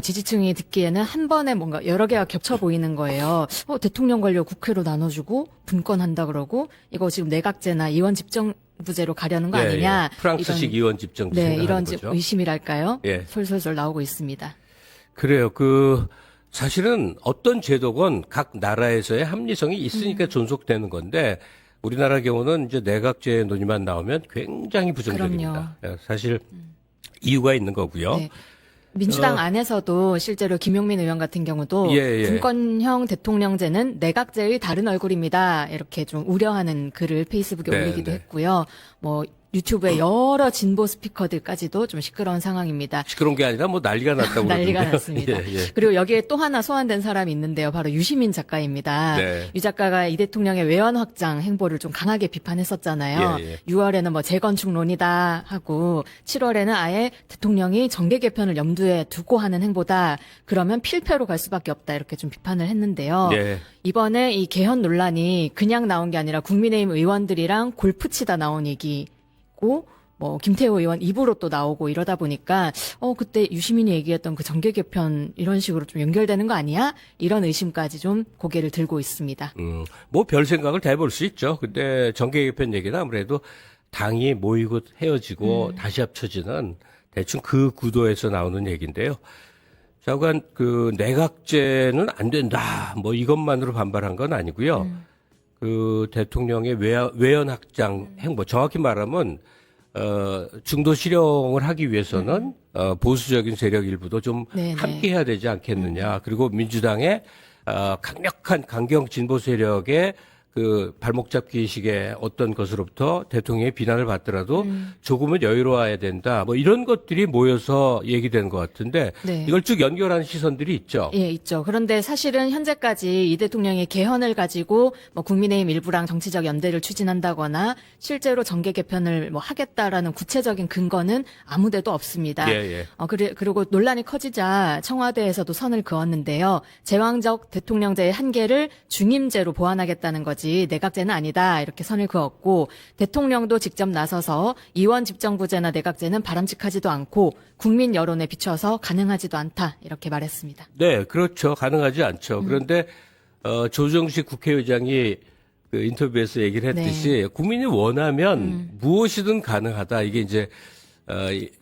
지지층이 듣기에는 한 번에 뭔가 여러 개가 겹쳐 보이는 거예요. 대통령 관료 국회로 나눠주고 분권한다 그러고 이거 지금 내각제나 의원 집정부제로 가려는 거 아니냐. 예. 프랑스식 의원 집정부 네, 생각하는 이런 거죠. 의심이랄까요? 예. 솔솔솔 나오고 있습니다. 그래요. 사실은 어떤 제도건 각 나라에서의 합리성이 있으니까 존속되는 건데 우리나라 경우는 이제 내각제 논의만 나오면 굉장히 부정적입니다. 사실 이유가 있는 거고요. 네. 민주당 안에서도 실제로 김용민 의원 같은 경우도 예. 분권형 대통령제는 내각제의 다른 얼굴입니다. 이렇게 좀 우려하는 글을 페이스북에 네, 올리기도 네. 했고요. 뭐 유튜브에 여러 진보 스피커들까지도 좀 시끄러운 상황입니다. 시끄러운 게 아니라 뭐 난리가 났다고 난리가 그러던데요. 났습니다. 예. 그리고 여기에 또 하나 소환된 사람이 있는데요. 바로 유시민 작가입니다. 네. 유 작가가 이 대통령의 외연 확장 행보를 좀 강하게 비판했었잖아요. 예. 6월에는 뭐 재건축론이다 하고 7월에는 아예 대통령이 정계 개편을 염두에 두고 하는 행보다 그러면 필패로 갈 수밖에 없다 이렇게 좀 비판을 했는데요. 예. 이번에 이 개헌 논란이 그냥 나온 게 아니라 국민의힘 의원들이랑 골프 치다 나온 얘기고 뭐 김태호 의원 입으로 또 나오고 이러다 보니까 그때 유시민이 얘기했던 그 정계 개편 이런 식으로 좀 연결되는 거 아니야? 이런 의심까지 좀 고개를 들고 있습니다. 뭐 별 생각을 다 해볼 수 있죠. 근데 정계 개편 얘기는 아무래도 당이 모이고 헤어지고 다시 합쳐지는 대충 그 구도에서 나오는 얘기인데요. 좌우간 그 내각제는 안 된다. 뭐 이것만으로 반발한 건 아니고요. 그 대통령의 외연 확장 행보 정확히 말하면 중도 실용을 하기 위해서는 보수적인 세력 일부도 좀 네네. 함께 해야 되지 않겠느냐. 그리고 민주당의 강력한 강경 진보 세력의 그 발목 잡기식의 어떤 것으로부터 대통령의 비난을 받더라도 조금은 여유로워야 된다. 뭐 이런 것들이 모여서 얘기되는 것 같은데 네. 이걸 쭉 연결하는 시선들이 있죠. 예, 있죠. 그런데 사실은 현재까지 이 대통령의 개헌을 가지고 뭐 국민의힘 일부랑 정치적 연대를 추진한다거나 실제로 정계 개편을 뭐 하겠다라는 구체적인 근거는 아무데도 없습니다. 예. 그리고 논란이 커지자 청와대에서도 선을 그었는데요. 제왕적 대통령제의 한계를 중임제로 보완하겠다는 거지 내각제는 아니다 이렇게 선을 그었고 대통령도 직접 나서서 이원 집정부제나 내각제는 바람직하지도 않고 국민 여론에 비춰서 가능하지도 않다 이렇게 말했습니다. 네, 그렇죠. 가능하지 않죠. 그런데 조정식 국회의장이 그 인터뷰에서 얘기를 했듯이 국민이 원하면 무엇이든 가능하다. 이게 이제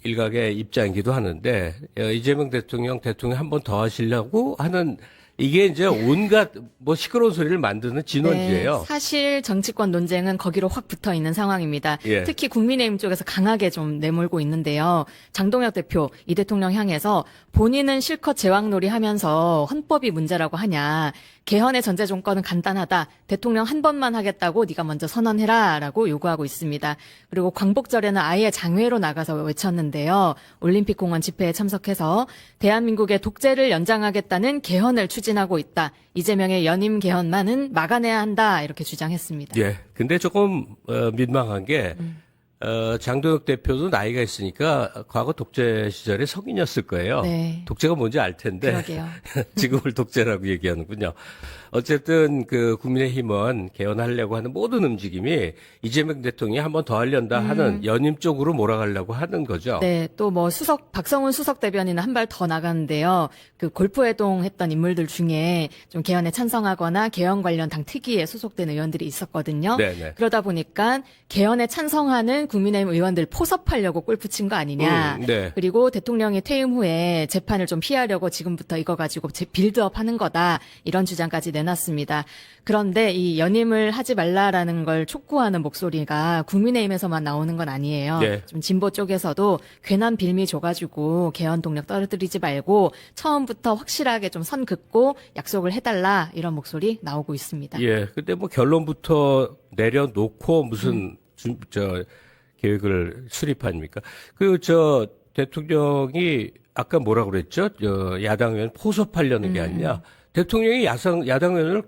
일각의 입장이기도 하는데 이재명 대통령 한 번 더 하시려고 하는 이게 이제 온갖 뭐 시끄러운 소리를 만드는 진원지예요. 네, 사실 정치권 논쟁은 거기로 확 붙어 있는 상황입니다. 예. 특히 국민의힘 쪽에서 강하게 좀 내몰고 있는데요. 장동혁 대표 이 대통령 향해서 본인은 실컷 제왕놀이 하면서 헌법이 문제라고 하냐. 개헌의 전제 조건은 간단하다. 대통령 한 번만 하겠다고 네가 먼저 선언해라라고 요구하고 있습니다. 그리고 광복절에는 아예 장외로 나가서 외쳤는데요. 올림픽공원 집회에 참석해서 대한민국의 독재를 연장하겠다는 개헌을 추진하고 있다. 이재명의 연임 개헌만은 막아내야 한다. 이렇게 주장했습니다. 예. 근데 조금 민망한 게 장동혁 대표도 나이가 있으니까 과거 독재 시절에 성인이었을 거예요. 네. 독재가 뭔지 알 텐데 그러게요. 지금을 독재라고 얘기하는군요. 어쨌든 그 국민의힘은 개헌하려고 하는 모든 움직임이 이재명 대통령이 한 번 더 하려다 하는 연임 쪽으로 몰아가려고 하는 거죠. 네, 또 뭐 박성훈 수석 대변인은 한 발 더 나갔는데요. 그 골프 회동했던 인물들 중에 좀 개헌에 찬성하거나 개헌 관련 당 특위에 소속된 의원들이 있었거든요. 네네. 그러다 보니까 개헌에 찬성하는 국민의힘 의원들 포섭하려고 골프 친 거 아니냐. 네. 그리고 대통령이 퇴임 후에 재판을 좀 피하려고 지금부터 이거 가지고 빌드업 하는 거다. 이런 주장까지 내놨습니다. 그런데 이 연임을 하지 말라라는 걸 촉구하는 목소리가 국민의힘에서만 나오는 건 아니에요. 네. 좀 진보 쪽에서도 괜한 빌미 줘가지고 개헌 동력 떨어뜨리지 말고 처음부터 확실하게 좀 선 긋고 약속을 해달라 이런 목소리 나오고 있습니다. 예. 근데 뭐 결론부터 내려놓고 무슨 계획을 수립합니까? 대통령이 아까 뭐라고 그랬죠? 야당 의원 포섭하려는 게 아니냐. 대통령이 야당 의원을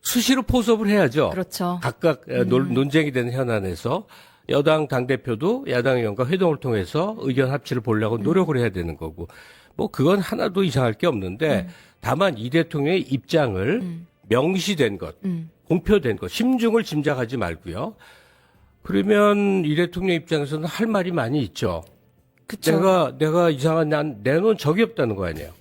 수시로 포섭을 해야죠. 그렇죠. 각각 논쟁이 되는 현안에서 여당 당대표도 야당 의원과 회동을 통해서 의견 합치를 보려고 노력을 해야 되는 거고. 뭐 그건 하나도 이상할 게 없는데 다만 이 대통령의 입장을 명시된 것, 공표된 것, 심중을 짐작하지 말고요. 그러면 이 대통령 입장에서는 할 말이 많이 있죠. 그쵸. 내가 이상한 내놓은 적이 없다는 거 아니에요.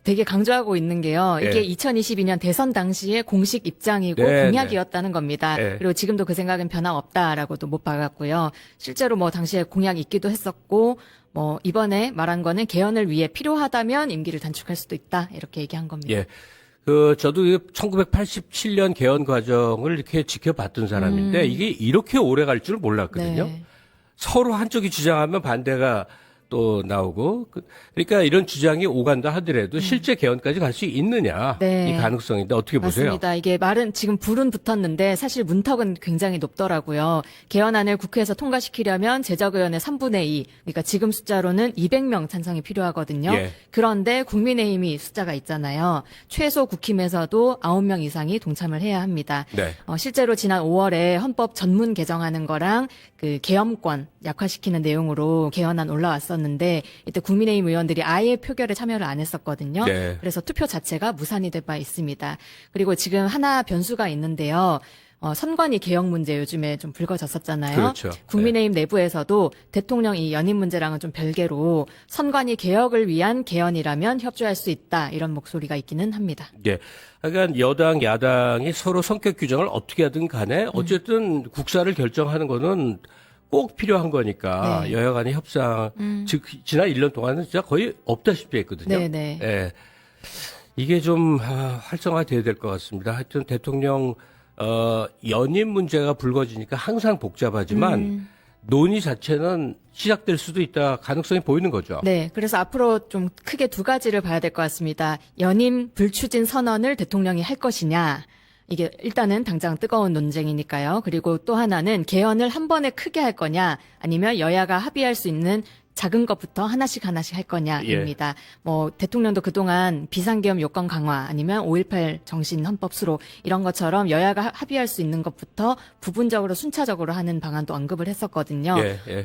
되게 강조하고 있는 게요. 이게 예. 2022년 대선 당시의 공식 입장이고 네, 공약이었다는 겁니다. 네. 그리고 지금도 그 생각은 변함없다라고도 못 박았고요. 실제로 뭐 당시에 공약이 있기도 했었고 뭐 이번에 말한 거는 개헌을 위해 필요하다면 임기를 단축할 수도 있다. 이렇게 얘기한 겁니다. 예. 저도 1987년 개헌 과정을 이렇게 지켜봤던 사람인데 이게 이렇게 오래 갈 줄 몰랐거든요. 네. 서로 한쪽이 주장하면 반대가 또 나오고 그러니까 이런 주장이 오간다 하더라도 실제 개헌까지 갈 수 있느냐 네. 이 가능성인데 어떻게 보세요? 맞습니다. 이게 말은 지금 불은 붙었는데 사실 문턱은 굉장히 높더라고요. 개헌안을 국회에서 통과시키려면 제적의원의 3분의 2, 그러니까 지금 숫자로는 200명 찬성이 필요하거든요. 예. 그런데 국민의힘이 숫자가 있잖아요. 최소 국힘에서도 9명 이상이 동참을 해야 합니다. 네. 실제로 지난 5월에 헌법 전문 개정하는 거랑 그 계엄권 약화시키는 내용으로 개헌안 올라왔었는데 이때 국민의힘 의원들이 아예 표결에 참여를 안 했었거든요. 네. 그래서 투표 자체가 무산이 될 바 있습니다. 그리고 지금 하나 변수가 있는데요. 선관위 개혁 문제 요즘에 좀 불거졌었잖아요. 그렇죠. 국민의힘 내부에서도 대통령 이 연임 문제랑은 좀 별개로 선관위 개혁을 위한 개헌이라면 협조할 수 있다 이런 목소리가 있기는 합니다. 예. 그러니까 여당, 야당이 서로 성격 규정을 어떻게 하든 간에 어쨌든 국사를 결정하는 거는 꼭 필요한 거니까 네. 여야 간의 협상 즉 지난 1년 동안은 진짜 거의 없다시피 했거든요. 네네. 예. 이게 좀 활성화돼야 될 것 같습니다. 하여튼 대통령 연임 문제가 불거지니까 항상 복잡하지만 논의 자체는 시작될 수도 있다 가능성이 보이는 거죠. 네, 그래서 앞으로 좀 크게 두 가지를 봐야 될 것 같습니다. 연임 불추진 선언을 대통령이 할 것이냐. 이게 일단은 당장 뜨거운 논쟁이니까요. 그리고 또 하나는 개헌을 한 번에 크게 할 거냐, 아니면 여야가 합의할 수 있는 작은 것부터 하나씩 할 거냐입니다. 뭐 대통령도 그동안 비상계엄 요건 강화 아니면 5.18 정신 헌법 수록 이런 것처럼 여야가 합의할 수 있는 것부터 부분적으로 순차적으로 하는 방안도 언급을 했었거든요.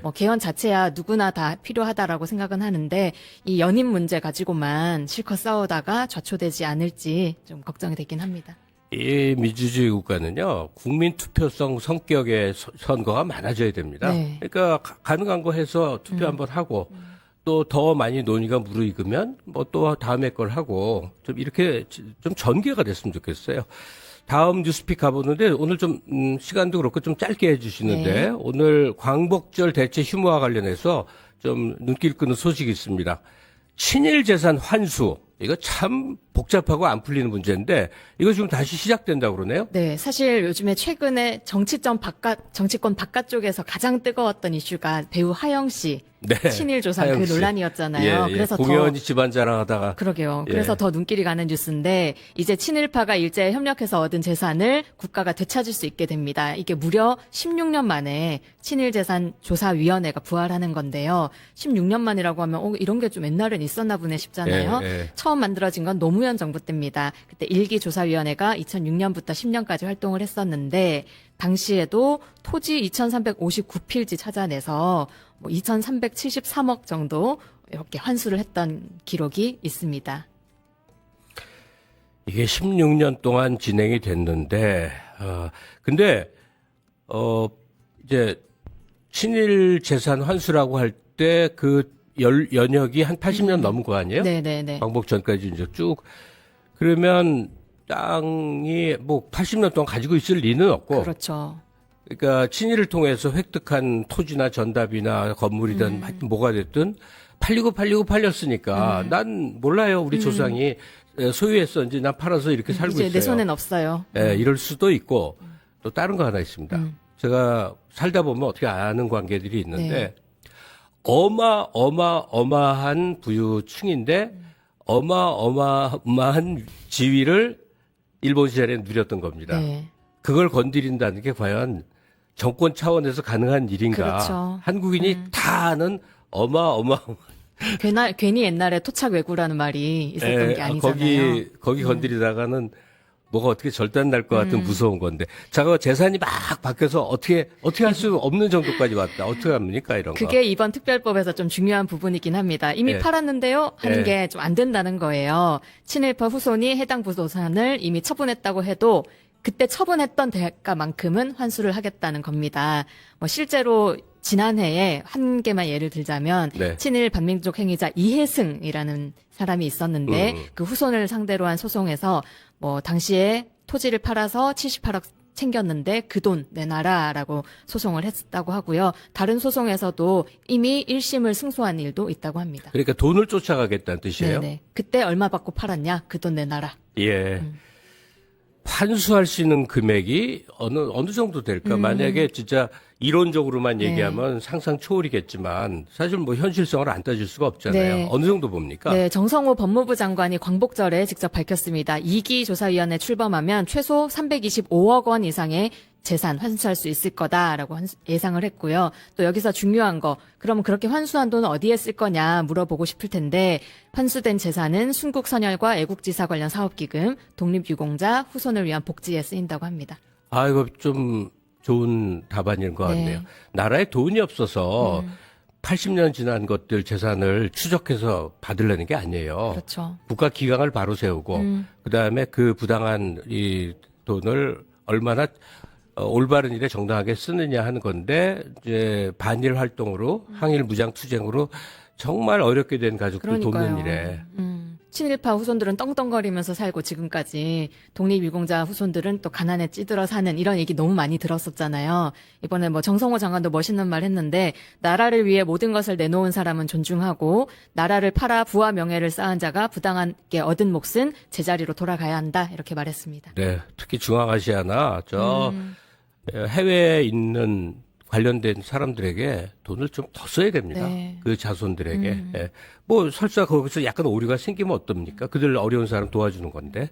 뭐 개헌 자체야 누구나 다 필요하다라고 생각은 하는데 이 연임 문제 가지고만 실컷 싸우다가 좌초되지 않을지 좀 걱정이 되긴 합니다. 이 민주주의 국가는요, 국민 투표성 성격의 선거가 많아져야 됩니다. 네. 그러니까 가능한 거 해서 투표 한번 하고 또 더 많이 논의가 무르익으면 뭐 또 다음에 걸 하고 좀 이렇게 좀 전개가 됐으면 좋겠어요. 다음 뉴스픽 가보는데 오늘 좀 시간도 그렇고 좀 짧게 해주시는데 네. 오늘 광복절 대체 휴무와 관련해서 좀 눈길 끄는 소식이 있습니다. 친일 재산 환수. 이거 참 복잡하고 안 풀리는 문제인데 이거 지금 다시 시작된다고 그러네요. 네, 사실 요즘에 최근에 정치권 바깥쪽에서 가장 뜨거웠던 이슈가 배우 하영 씨 친일 조상 하영 그 씨. 논란이었잖아요. 그래서 공연히 집안 자랑하다가 그러게요. 예. 그래서 더 눈길이 가는 뉴스인데 이제 친일파가 일제에 협력해서 얻은 재산을 국가가 되찾을 수 있게 됩니다. 이게 무려 16년 만에 친일재산조사위원회가 부활하는 건데요. 16년 만이라고 하면 이런 게 좀 옛날엔 있었나 보네 싶잖아요. 처음 만들어진 건 노무현 정부 때입니다. 그때 1기 조사위원회가 2006년부터 10년까지 활동을 했었는데 당시에도 토지 2,359필지 찾아내서 뭐 2,373억 정도 이렇게 환수를 했던 기록이 있습니다. 이게 16년 동안 진행이 됐는데, 근데, 이제, 친일 재산 환수라고 할 때 그 연역이 한 80년 넘은 거 아니에요? 네네네. 광복 전까지 이제 쭉. 그러면 땅이 뭐 80년 동안 가지고 있을 리는 없고. 그렇죠. 그러니까 친일을 통해서 획득한 토지나 전답이나 건물이든 하여튼 뭐가 됐든 팔렸으니까 난 몰라요. 우리 조상이 소유했었는지 난 팔아서 이렇게 살고 이제 있어요. 내 손엔 없어요. 이럴 수도 있고 또 다른 거 하나 있습니다. 제가 살다 보면 어떻게 아는 관계들이 있는데 어마어마한 부유층인데 어마어마한 지위를 일본 시절에 누렸던 겁니다. 네. 그걸 건드린다는 게 과연 정권 차원에서 가능한 일인가? 그렇죠. 한국인이 다 아는 어마어마한 괜히 옛날에 토착 외구라는 말이 있었던 게 아니잖아요. 거기 건드리다가는 뭐가 어떻게 절단 날 것 같은 무서운 건데. 자가 재산이 막 바뀌어서 어떻게 할 수 없는 정도까지 왔다. 어떻게 합니까 이런 거. 그게 이번 특별법에서 좀 중요한 부분이긴 합니다. 이미 팔았는데요 하는 게 좀 안 된다는 거예요. 친일파 후손이 해당 부동산을 이미 처분했다고 해도 그때 처분했던 대가만큼은 환수를 하겠다는 겁니다. 뭐 실제로 지난해에 한 개만 예를 들자면 친일 반민족 행위자 이해승이라는 사람이 있었는데 그 후손을 상대로 한 소송에서 뭐 당시에 토지를 팔아서 78억 챙겼는데 그 돈 내놔라라고 소송을 했다고 하고요. 다른 소송에서도 이미 1심을 승소한 일도 있다고 합니다. 그러니까 돈을 쫓아가겠다는 뜻이에요? 네네. 그때 얼마 받고 팔았냐? 그 돈 내놔라. 예. 환수할 수 있는 금액이 어느 정도 될까? 만약에 진짜 이론적으로만 얘기하면 상상 초월이겠지만 사실 뭐 현실성을 안 따질 수가 없잖아요. 네. 어느 정도 봅니까? 네, 정성호 법무부 장관이 광복절에 직접 밝혔습니다. 2기 조사위원회 출범하면 최소 325억 원 이상의 재산 환수할 수 있을 거다라고 예상을 했고요. 또 여기서 중요한 거, 그럼 그렇게 환수한 돈은 어디에 쓸 거냐 물어보고 싶을 텐데 환수된 재산은 순국선열과 애국지사 관련 사업기금, 독립유공자, 후손을 위한 복지에 쓰인다고 합니다. 아, 이거 좀 좋은 답안인 것 같네요. 나라에 돈이 없어서 80년 지난 것들 재산을 추적해서 받으려는 게 아니에요. 그렇죠. 국가 기강을 바로 세우고 그다음에 그 부당한 이 돈을 얼마나 올바른 일에 정당하게 쓰느냐 하는 건데 이제 반일 활동으로 항일 무장 투쟁으로 정말 어렵게 된 가족들 돕는 일에 친일파 후손들은 떵떵거리면서 살고 지금까지 독립유공자 후손들은 또 가난에 찌들어 사는 이런 얘기 너무 많이 들었었잖아요. 이번에 뭐 정성호 장관도 멋있는 말 했는데 나라를 위해 모든 것을 내놓은 사람은 존중하고 나라를 팔아 부와 명예를 쌓은 자가 부당하게 얻은 몫은 제자리로 돌아가야 한다 이렇게 말했습니다. 네, 특히 중앙아시아나 저 해외에 있는 관련된 사람들에게 돈을 좀 더 써야 됩니다. 네. 그 자손들에게. 예. 뭐 설사 거기서 약간 오류가 생기면 어떻습니까? 그들 어려운 사람 도와주는 건데.